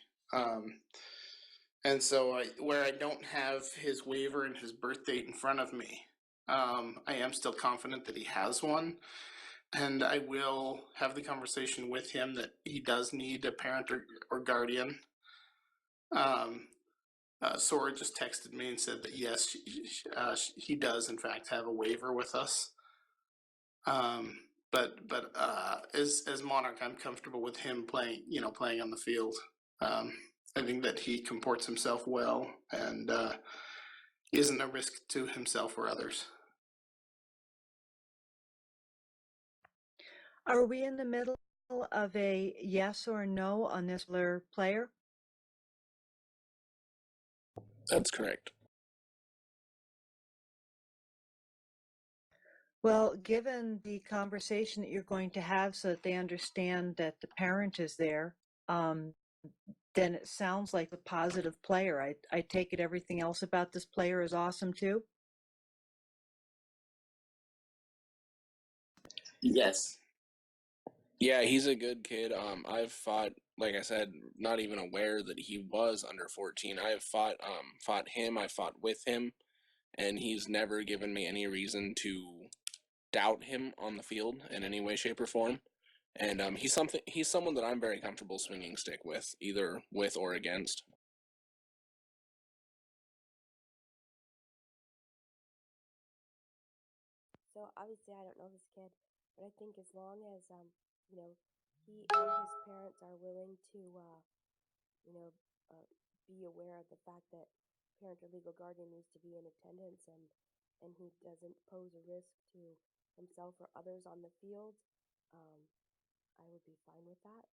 And so where I don't have his waiver and his birth date in front of me, I am still confident that he has one. And I will have the conversation with him that he does need a parent or guardian. Sora just texted me and said that yes, he does in fact have a waiver with us. But as Monarch, I'm comfortable with him playing on the field. I think that he comports himself well and isn't a risk to himself or others. Are we in the middle of a yes or no on this particular player? That's correct. Well, given the conversation that you're going to have so that they understand that the parent is there, then it sounds like a positive player. I take it everything else about this player is awesome too. Yes. Yeah, he's a good kid. I've fought, like I said, not even aware that he was under 14. I have fought him. I fought with him, and he's never given me any reason to doubt him on the field in any way, shape, or form. And he's someone that I'm very comfortable swinging stick with, either with or against. So obviously, I don't know this kid, but I think as long as you know, he and his parents are willing to you know, be aware of the fact that parent or legal guardian needs to be in attendance, and he doesn't pose a risk to himself or others on the field, um, I would be fine with that.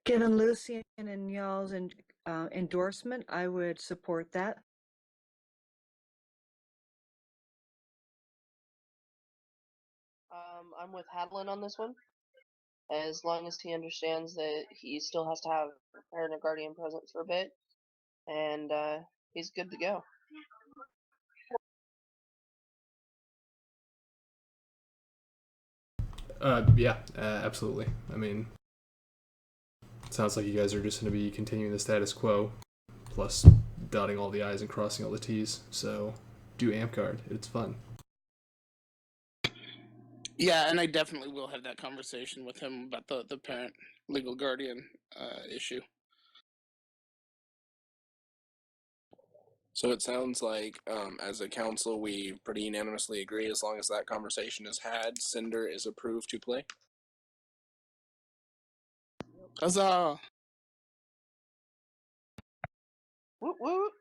Given Lucian and y'all's endorsement, I would support that. I'm with Hadlin on this one. As long as he understands that he still has to have a parent or guardian present for a bit, and he's good to go. Yeah, absolutely. I mean, it sounds like you guys are just going to be continuing the status quo, plus dotting all the I's and crossing all the T's. So do amp guard. It's fun. Yeah, and I definitely will have that conversation with him about the parent legal guardian issue. So it sounds like, as a council, we pretty unanimously agree, as long as that conversation is had, Cinder is approved to play. Huzzah! Woot woot!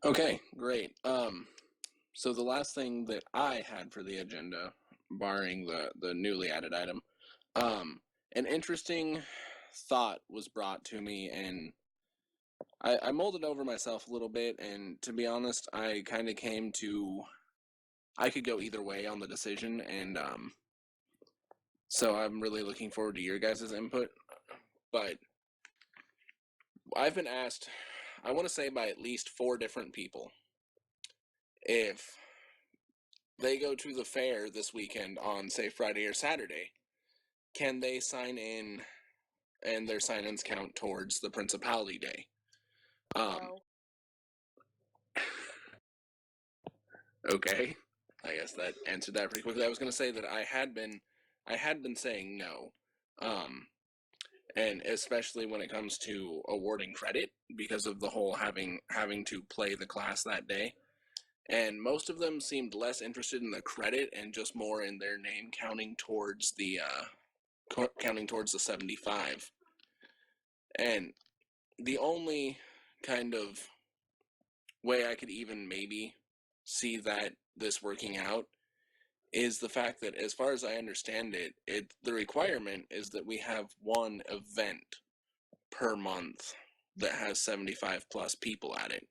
Okay, great. So the last thing that I had for the agenda, barring the newly added item, an interesting thought was brought to me, and I mulled it over myself a little bit, and to be honest, I kind of came to I could go either way on the decision, and so I'm really looking forward to your guys' input. But I've been asked, I want to say by at least 4 different people, if they go to the fair this weekend on, say, Friday or Saturday, can they sign in and their sign-ins count towards the Principality Day? No. Okay, I guess that answered that pretty quickly. I was going to say that I had been saying no, and especially when it comes to awarding credit because of the whole having to play the class that day. And most of them seemed less interested in the credit and just more in their name counting towards the 75. And the only kind of way I could even maybe see that this working out is the fact that, as far as I understand it, the requirement is that we have one event per month that has 75 plus people at it.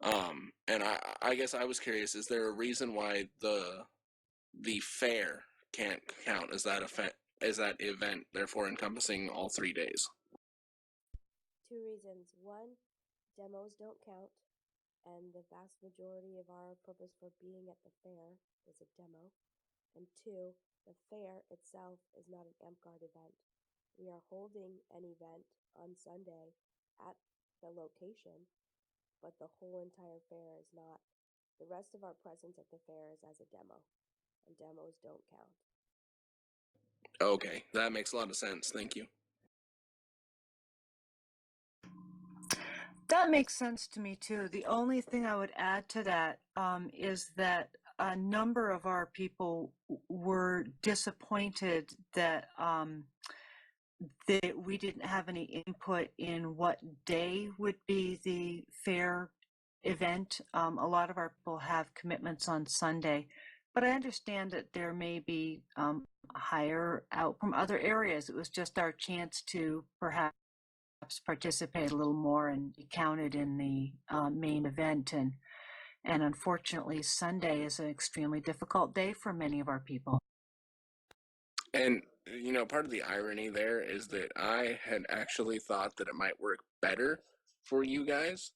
And I guess I was curious, is there a reason why the fair can't count as that event, therefore encompassing all 3 days? 2 reasons. One, demos don't count, and the vast majority of our purpose for being at the fair is a demo. And 2, the fair itself is not an AmpGuard event. We are holding an event on Sunday at the location, but the whole entire fair is not. The rest of our presence at the fair is as a demo, and demos don't count. Okay, that makes a lot of sense. Thank you. That makes sense to me too. The only thing I would add to that is that a number of our people were disappointed that that we didn't have any input in what day would be the fair event. A lot of our people have commitments on Sunday, but I understand that there may be hire out from other areas. It was just our chance to perhaps participate a little more and be counted in the main event. And unfortunately, Sunday is an extremely difficult day for many of our people. And, you know, part of the irony there is that I had actually thought that it might work better for you guys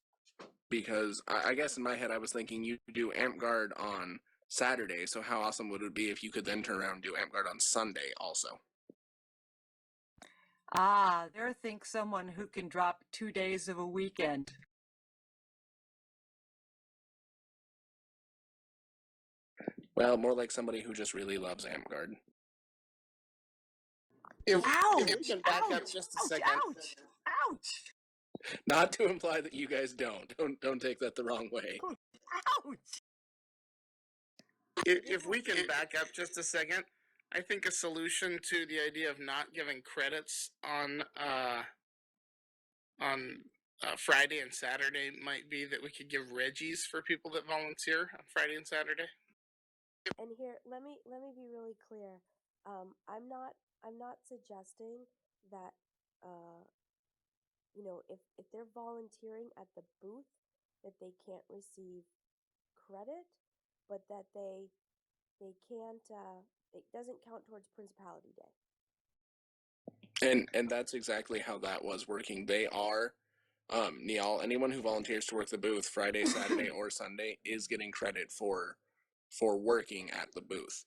because I guess in my head I was thinking you do Amp Guard on Saturday, so how awesome would it be if you could then turn around and do Amp Guard on Sunday also? Ah, there thinks someone who can drop 2 days of a weekend. Well, more like somebody who just really loves Amp Guard. If Ouch! we can back up Ouch! just a Ouch! second. Ouch! Ouch! Not to imply that you guys don't. Don't take that the wrong way. Ouch! If we can back up just a second, I think a solution to the idea of not giving credits on Friday and Saturday might be that we could give Reggies for people that volunteer on Friday and Saturday. And here, let me be really clear. I'm not suggesting that if they're volunteering at the booth that they can't receive credit, but that they can't it doesn't count towards Principality Day. And that's exactly how that was working. They are Neal, anyone who volunteers to work the booth Friday, Saturday, or Sunday is getting credit for working at the booth.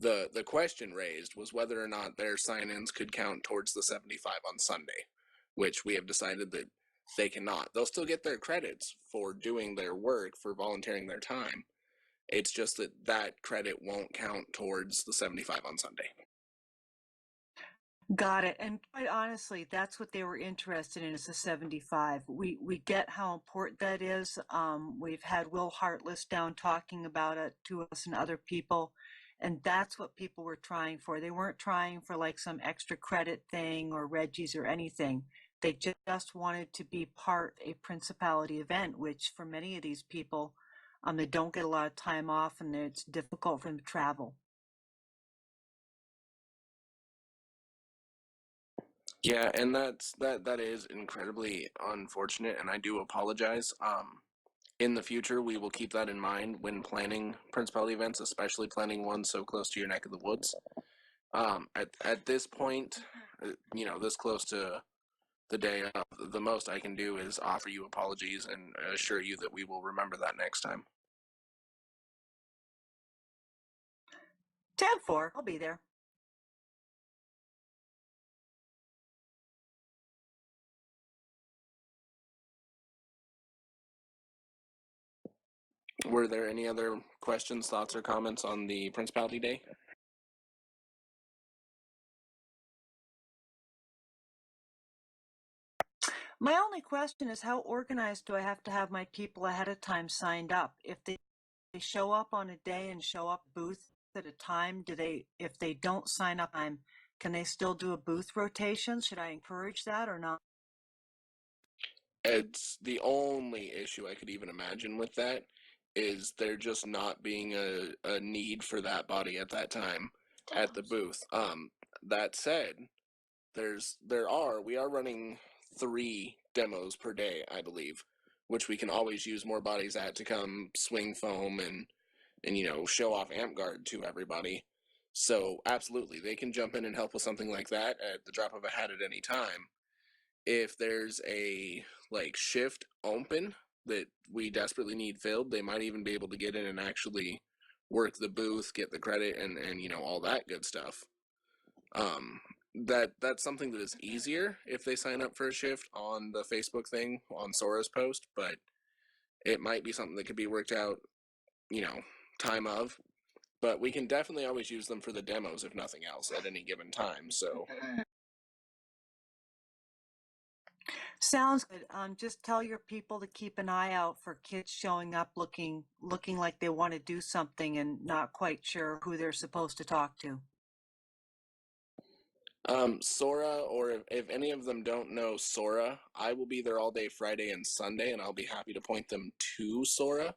The question raised was whether or not their sign-ins could count towards the 75 on Sunday, which we have decided that they cannot. They'll still get their credits for doing their work, for volunteering their time. It's just that that credit won't count towards the 75 on Sunday. Got it. And quite honestly, that's what they were interested in, is the 75. We get how important that is. We've had Will Hartless down talking about it to us and other people, and that's what people were trying for. They weren't trying for like some extra credit thing or Reggie's or anything. They just wanted to be part of a Principality event, which for many of these people, they don't get a lot of time off and it's difficult for them to travel. Yeah, and that is incredibly unfortunate, and I do apologize. In the future, we will keep that in mind when planning Principality events, especially planning one so close to your neck of the woods. At this point, this close to the day of, the most I can do is offer you apologies and assure you that we will remember that next time. Tab 4, I'll be there. Were there any other questions, thoughts, or comments on the Principality Day? My only question is, how organized do I have to have my people ahead of time signed up? If they show up on a day and show up booth at a time, if they don't sign up, can they still do a booth rotation? Should I encourage that or not? It's the only issue I could even imagine with that is there just not being a need for that body at that time at the booth. That said, we are running 3 demos per day, I believe, which we can always use more bodies at to come swing foam and show off Amp Guard to everybody. So absolutely, they can jump in and help with something like that at the drop of a hat at any time. If there's a shift open that we desperately need filled, they might even be able to get in and actually work the booth, get the credit, and all that good stuff. That's something that is easier if they sign up for a shift on the Facebook thing on Sora's post, but it might be something that could be worked out, time of. But we can definitely always use them for the demos if nothing else at any given time. So Sounds good. Just tell your people to keep an eye out for kids showing up looking like they want to do something and not quite sure who they're supposed to talk to. Sora, or if any of them don't know Sora, I will be there all day Friday and Sunday, and I'll be happy to point them to Sora.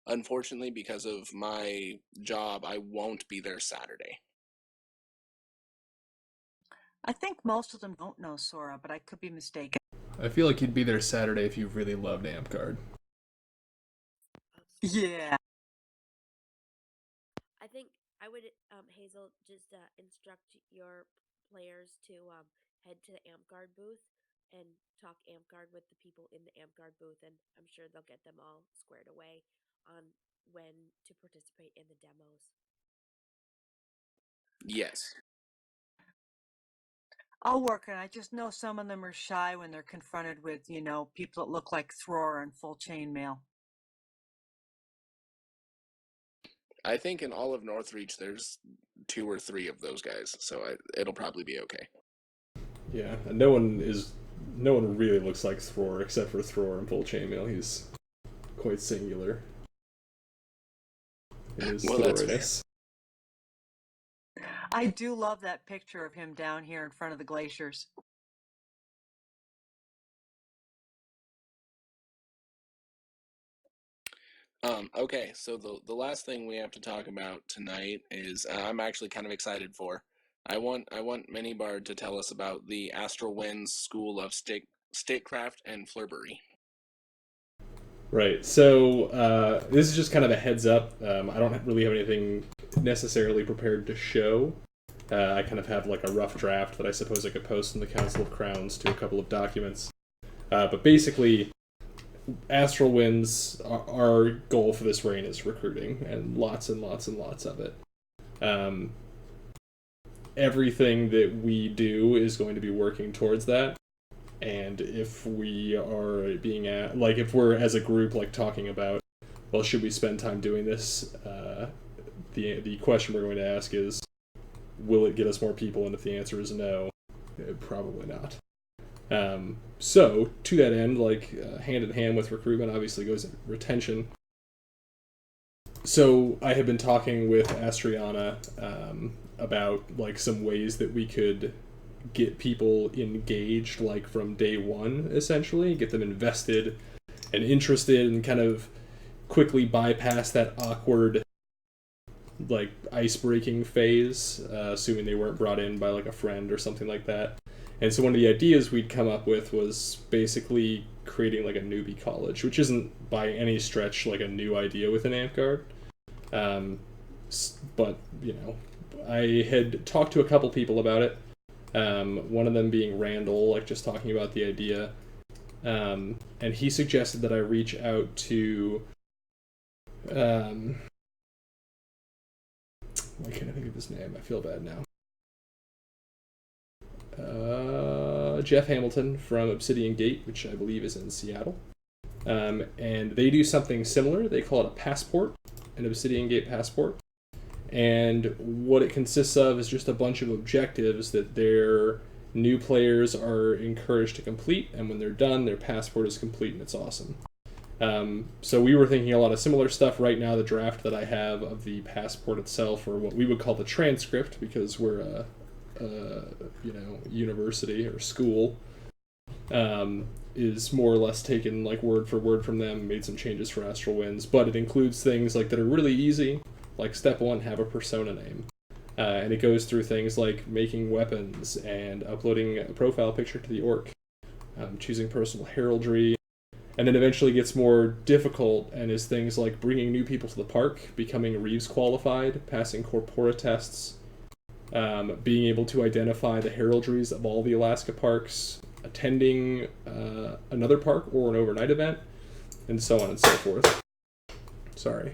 Unfortunately, because of my job, I won't be there Saturday. I think most of them don't know Sora, but I could be mistaken. I feel like you'd be there Saturday if you really loved Amp-Guard. Yeah. I think I would, Hazel, just instruct your players to head to the Amp-Guard booth and talk Amp-Guard with the people in the Amp-Guard booth, and I'm sure they'll get them all squared away on when to participate in the demos. Yes. I'll work on it. I just know some of them are shy when they're confronted with, people that look like Thror in full chainmail. I think in all of Northreach, there's 2 or 3 of those guys, so it'll probably be okay. Yeah, and no one really looks like Thror except for Thror in full chainmail. He's quite singular in his Throriness. I do love that picture of him down here in front of the glaciers. Okay, so the last thing we have to talk about tonight is I'm actually kind of excited for. I want Minibard to tell us about the Astral Winds School of Statecraft and Flurbery. Right, so this is just kind of a heads up. I don't really have anything necessarily prepared to show. I kind of have like a rough draft that I suppose I could post in the Council of Crowns to a couple of documents. But basically, Astral Winds, our goal for this reign is recruiting, and lots and lots of it. Everything that we do is going to be working towards that. And if we are if we're as a group talking about, well, should we spend time doing this? The question we're going to ask is, will it get us more people? And if the answer is no, probably not. So to that end, hand in hand with recruitment, obviously goes retention. So I have been talking with Astriana about some ways that we could get people engaged from day one, essentially, get them invested and interested, and kind of quickly bypass that awkward ice-breaking phase, assuming they weren't brought in by a friend or something like that. And so one of the ideas we'd come up with was basically creating a newbie college, which isn't by any stretch a new idea within Amp-Guard. But I had talked to a couple people about it. One of them being Randall, just talking about the idea. And he suggested that I reach out to, why can't I think of his name? I feel bad now. Jeff Hamilton from Obsidian Gate, which I believe is in Seattle. And they do something similar. They call it a passport, an Obsidian Gate passport. And what it consists of is just a bunch of objectives that their new players are encouraged to complete, and when they're done, their passport is complete, and it's awesome. So we were thinking a lot of similar stuff. Right now, the draft that I have of the passport itself, or what we would call the transcript, because we're a university or school, is more or less taken word for word from them, made some changes for Astral Winds, but it includes things that are really easy. Step 1, have a persona name. And it goes through things like making weapons and uploading a profile picture to the orc, choosing personal heraldry, and then eventually gets more difficult and is things like bringing new people to the park, becoming Reeves qualified, passing corpora tests, being able to identify the heraldries of all the Alaska parks, attending another park or an overnight event, and so on and so forth. Sorry.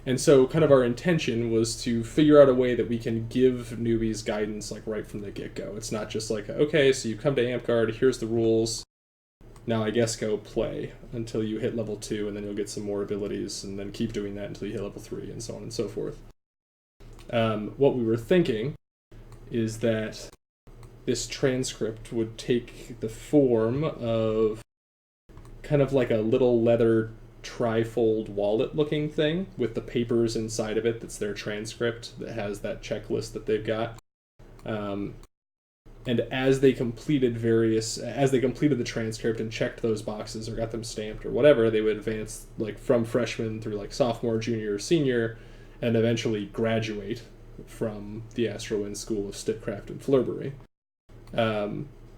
And so kind of our intention was to figure out a way that we can give newbies guidance right from the get-go. It's not just okay, so you come to Amp-Guard, here's the rules, now I guess go play until you hit level 2, and then you'll get some more abilities, and then keep doing that until you hit level 3, and so on and so forth. What we were thinking is that this transcript would take the form of kind of like a little leather trifold wallet looking thing with the papers inside of it that's their transcript that has that checklist that they've got. And as they completed the transcript and checked those boxes or got them stamped or whatever, they would advance like from freshman through like sophomore, junior, or senior, and eventually graduate from the Astral Winds School of Stickcraft and Flurbery.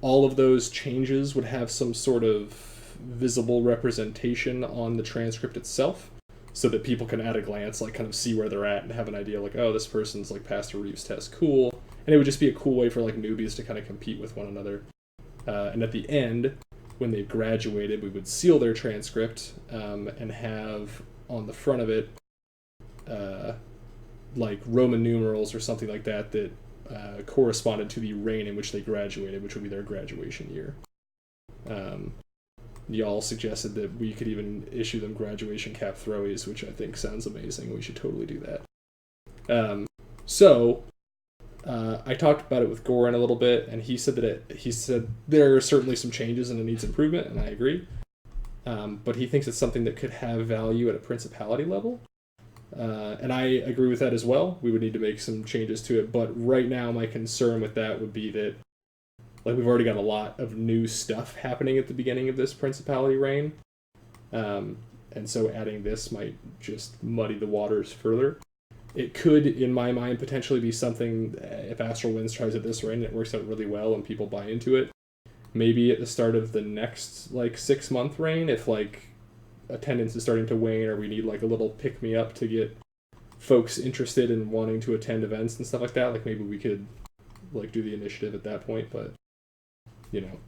All of those changes would have some sort of visible representation on the transcript itself, so that people can at a glance like kind of see where they're at and have an idea like, oh, this person's like passed a Reeves test, cool. And it would just be a cool way for like newbies to kind of compete with one another. And at the end, when they graduated, we would seal their transcript and have on the front of it like Roman numerals or something like that that corresponded to the reign in which they graduated, which would be their graduation year. Y'all suggested that we could even issue them graduation cap throwies, which I think sounds amazing. We should totally do that. I talked about it with Goran a little bit, and he said there are certainly some changes and it needs improvement, and I agree. But he thinks it's something that could have value at a principality level. And I agree with that as well. We would need to make some changes to it, but right now my concern with that would be that like we've already got a lot of new stuff happening at the beginning of this principality reign. And so adding this might just muddy the waters further. It could, in my mind, potentially be something, if Astral Winds tries it this reign and it works out really well and people buy into it, maybe at the start of the next, 6-month reign, if, attendance is starting to wane or we need, a little pick-me-up to get folks interested in wanting to attend events and stuff like that, maybe we could, do the initiative at that point, but,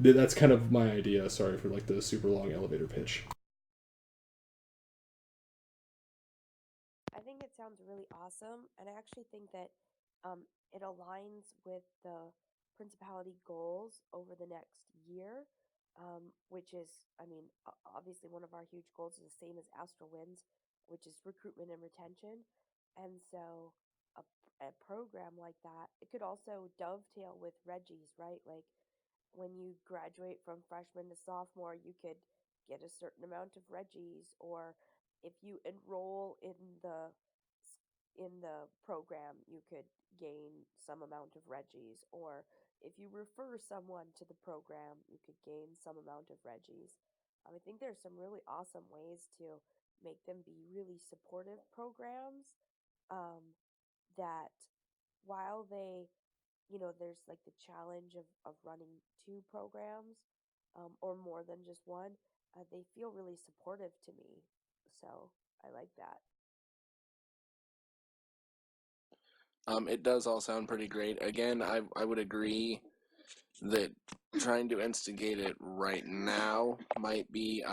that's kind of my idea. Sorry for, the super long elevator pitch. I think it sounds really awesome, and I actually think that it aligns with the principality goals over the next year, which is, obviously one of our huge goals is the same as Astral Winds, which is recruitment and retention. And so a program like that, it could also dovetail with Reggie's, right? Like when you graduate from freshman to sophomore, you could get a certain amount of Reggie's, or if you enroll in the program, you could gain some amount of Reggie's, or if you refer someone to the program, you could gain some amount of Reggie's. I think there's some really awesome ways to make them be really supportive programs, that while they, there's the challenge of running 2 programs, or more than just one, they feel really supportive to me. So I like that. It does all sound pretty great. Again, I would agree that trying to instigate it right now might be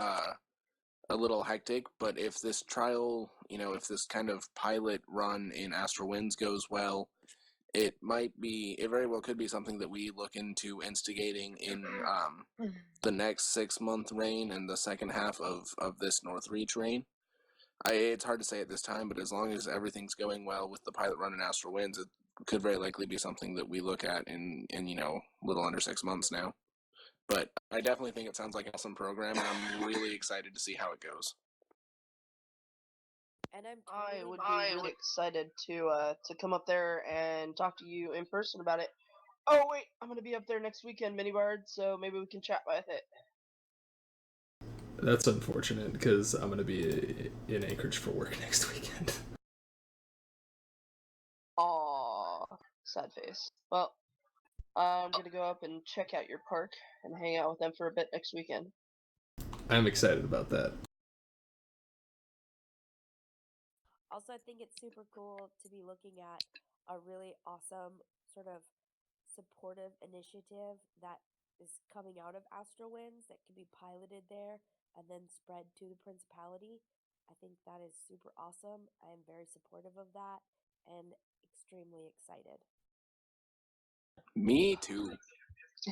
a little hectic, but if this trial, if this kind of pilot run in Astral Winds goes well, it very well could be something that we look into instigating in the next 6-month reign and the second half of this Northreach reign. It's hard to say at this time, but as long as everything's going well with the pilot run in Astral Winds, it could very likely be something that we look at in little under 6 months now. But I definitely think it sounds like an awesome program, and I'm really excited to see how it goes. And I would be really excited to come up there and talk to you in person about it. Oh wait, I'm gonna be up there next weekend, Minibard, so maybe we can chat with it. That's unfortunate, because I'm going to be in Anchorage for work next weekend. Aww, sad face. Well, I'm gonna go up and check out your park and hang out with them for a bit next weekend. I'm excited about that. Also, I think it's super cool to be looking at a really awesome sort of supportive initiative that is coming out of Astral Winds that can be piloted there and then spread to the principality. I think that is super awesome. I am very supportive of that and extremely excited. Me too.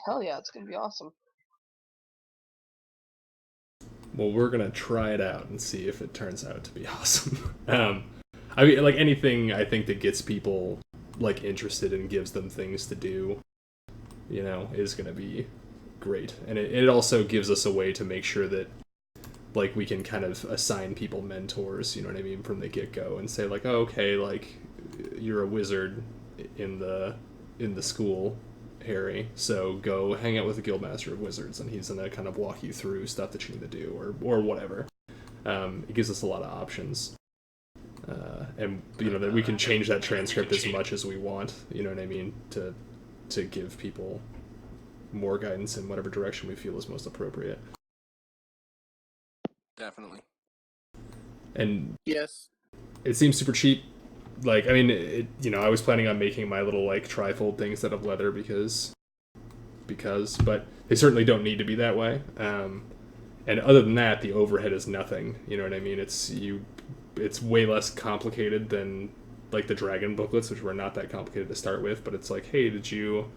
Hell yeah, it's gonna be awesome. Well, we're going to try it out and see if it turns out to be awesome. Anything I think that gets people, interested and gives them things to do is going to be great. And it also gives us a way to make sure that like we can kind of assign people mentors, you know what I mean, from the get-go, and say like, oh, okay, like you're a wizard in the school, Harry, so go hang out with the Guildmaster of Wizards, and he's gonna kind of walk you through stuff that you need to do, or whatever. It gives us a lot of options, and that we can change that transcript as much as we want, you know what I mean, to give people more guidance in whatever direction we feel is most appropriate. Definitely. And Yes. it seems super cheap. Like, I mean, I was planning on making my little like trifold things out of leather because, but they certainly don't need to be that way. And other than that, the overhead is nothing. You know what I mean? It's way less complicated than like the dragon booklets, which were not that complicated to start with. But it's like, hey, did you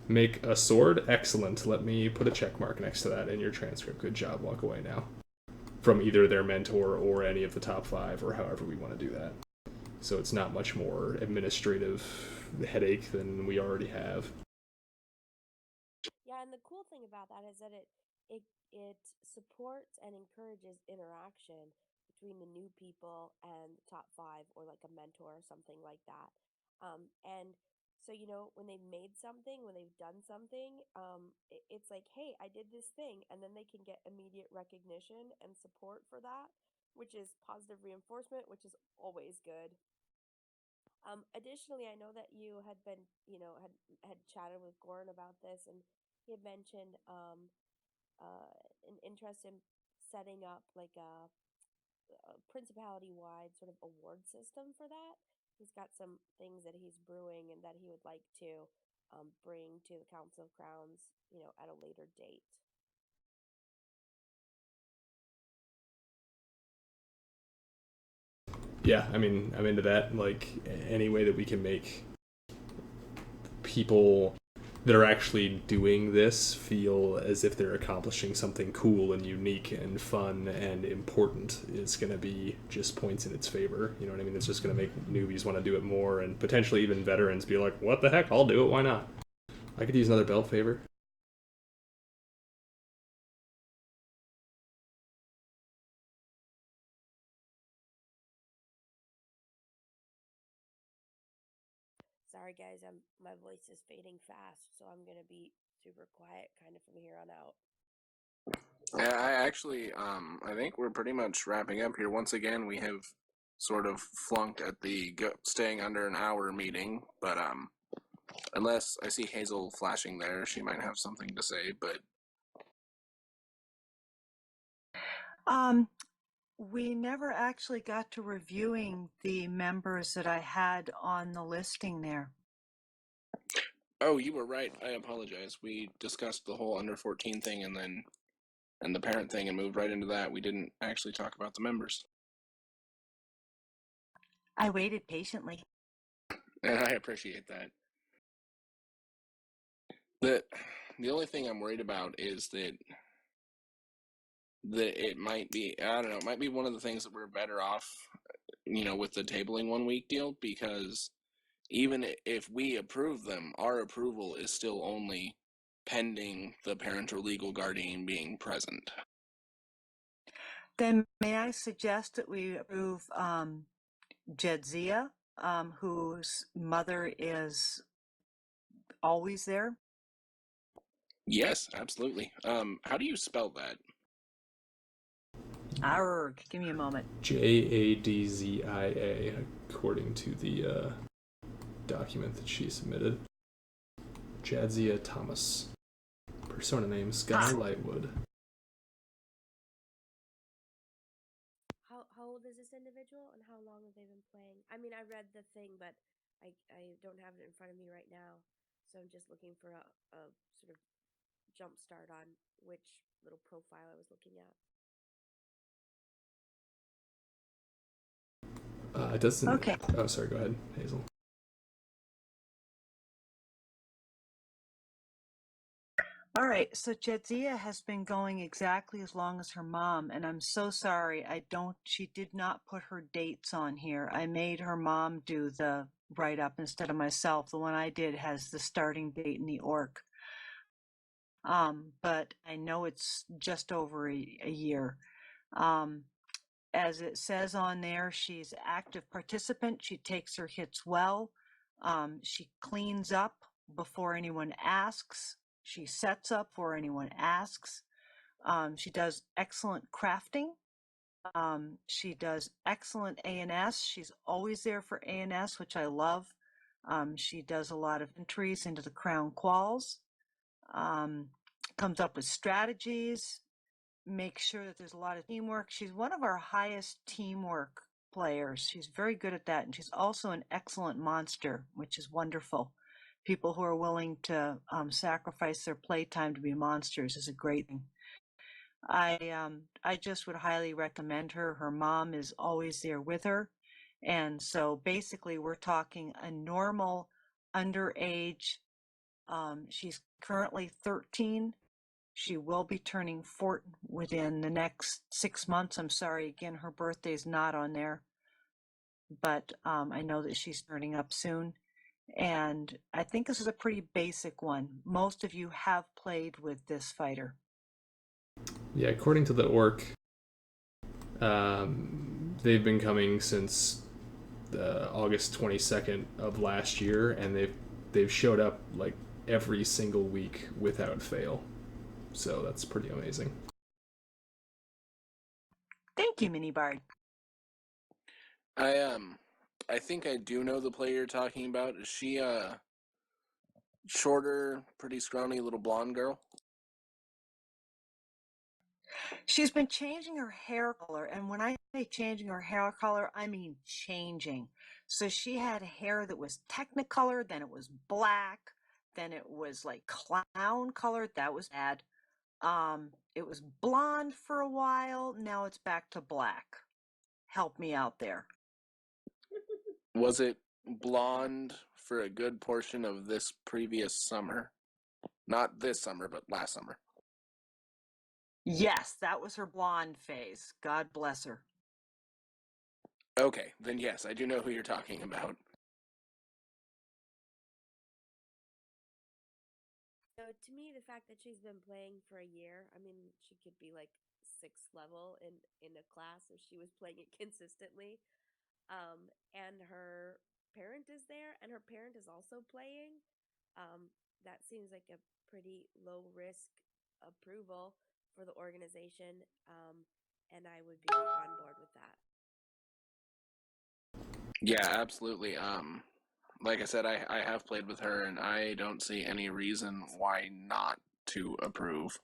make a sword? Excellent. Let me put a check mark next to that in your transcript. Good job. Walk away now. From either their mentor or any of the top 5, or however we want to do that. So it's not much more administrative headache than we already have. Yeah, and the cool thing about that is that it supports and encourages interaction between the new people and the top 5, or like a mentor or something like that. And so when they've made something, when they've done something, it's like, hey, I did this thing, and then they can get immediate recognition and support for that, which is positive reinforcement, which is always good. Additionally, I know that you had been, had chatted with Goran about this, and he had mentioned an interest in setting up like a principality-wide sort of award system for that. He's got some things that he's brewing and that he would like to bring to the Council of Crowns, at a later date. Yeah, I mean, I'm into that. Like, any way that we can make people that are actually doing this feel as if they're accomplishing something cool and unique and fun and important is going to be just points in its favor. You know what I mean? It's just going to make newbies want to do it more, and potentially even veterans be like, what the heck, I'll do it, why not? I could use another belt favor. Sorry guys, my voice is fading fast, so I'm gonna be super quiet kind of from here on out. I actually, I think we're pretty much wrapping up here. Once again, we have sort of flunked at the staying under an hour meeting, but unless I see Hazel flashing there, she might have something to say. But we never actually got to reviewing the members that I had on the listing there. oh, you were right. I apologize. We discussed the whole under 14 thing and the parent thing and moved right into that. We didn't actually talk about the members. I waited patiently. And I appreciate that. The only thing I'm worried about is that it might be, I don't know, it might be one of the things that we're better off, with the tabling 1 week deal, because even if we approve them, our approval is still only pending the parent or legal guardian being present. Then may I suggest that we approve Jedzia, whose mother is always there? Yes, absolutely. How do you spell that? Arg, give me a moment. Jadzia, according to the document that she submitted. Jadzia Thomas. Persona name Sky Lightwood. How old is this individual, and how long have they been playing? I mean, I read the thing, but I don't have it in front of me right now, so I'm just looking for a sort of jump start on which little profile I was looking at. It doesn't. Okay. Oh, sorry. Go ahead, Hazel. All right, so Jedzia has been going exactly as long as her mom, and I'm so sorry. She did not put her dates on here. I made her mom do the write-up instead of myself. The one I did has the starting date and the orc. but I know it's just over a year. As it says on there, she's an active participant. She takes her hits well. She cleans up before anyone asks. She sets up before anyone asks. She does excellent crafting. She does excellent A&S. She's always there for A&S, which I love. She does a lot of entries into the Crown Quals. Comes up with strategies. Makes sure that there's a lot of teamwork. She's one of our highest teamwork players. She's very good at that. And she's also an excellent monster, which is wonderful. People who are willing to sacrifice their playtime to be monsters is a great thing. I just would highly recommend her. Her mom is always there with her. And so basically we're talking a normal underage. She's currently 13. She will be turning 14 within the next 6 months. I'm sorry, again, her birthday's not on there, but I know that she's turning up soon. And I think this is a pretty basic one. Most of you have played with this fighter. Yeah, according to the orc, they've been coming since August 22nd of last year, and they've showed up like every single week without fail. So that's pretty amazing. Thank you, Mini Bard. I think I do know the player you're talking about. Is she a shorter, pretty scrawny little blonde girl? She's been changing her hair color, and when I say changing her hair color, I mean changing. So she had hair that was Technicolor, then it was black, then it was like clown colored. That was bad. It was blonde for a while. Now it's back to black. Help me out there. Was it blonde for a good portion of this previous summer? Not this summer, but last summer. Yes, that was her blonde phase. God bless her. Okay, then yes, I do know who you're talking about. So to me, the fact that she's been playing for a year, I mean, she could be like 6th level in a class if she was playing it consistently. And her parent is there, and her parent is also playing. That seems like a pretty low risk approval for the organization, and I would be on board with that. Yeah, absolutely. Like I said, I have played with her, and I don't see any reason why not to approve.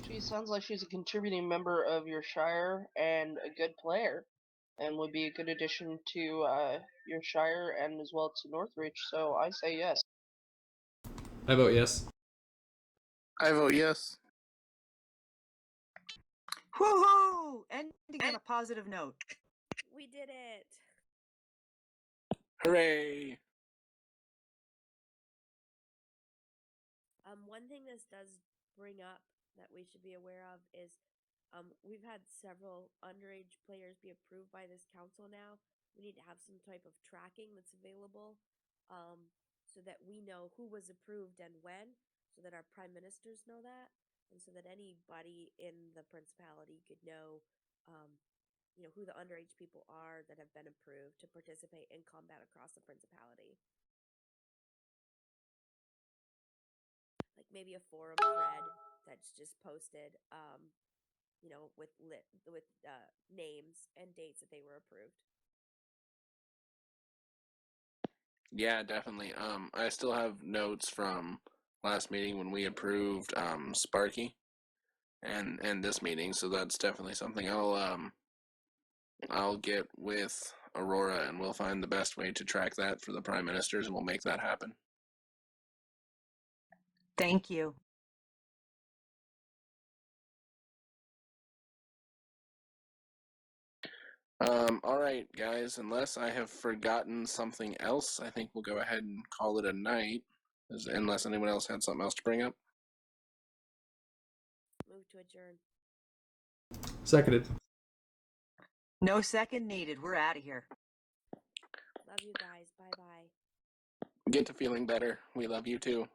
She sounds like she's a contributing member of your Shire and a good player, and would be a good addition to your Shire and as well to Northreach. So I say yes. I vote yes. I vote yes. Woohoo! Ending on a positive note. We did it! Hooray! One thing this does bring up that we should be aware of is we've had several underage players be approved by this council now. We need to have some type of tracking that's available so that we know who was approved and when, so that our prime ministers know that, and so that anybody in the principality could know who the underage people are that have been approved to participate in combat across the principality. Like maybe a forum thread that's just posted, with names and dates that they were approved. Yeah, definitely. I still have notes from last meeting when we approved Sparky, and this meeting, so that's definitely something I'll get with Aurora, and we'll find the best way to track that for the prime ministers, and we'll make that happen. Thank you. All right, guys, unless I have forgotten something else, I think we'll go ahead and call it a night, unless anyone else had something else to bring up. Move to adjourn. Seconded. No second needed. We're out of here. Love you guys. Bye-bye. Get to feeling better. We love you too.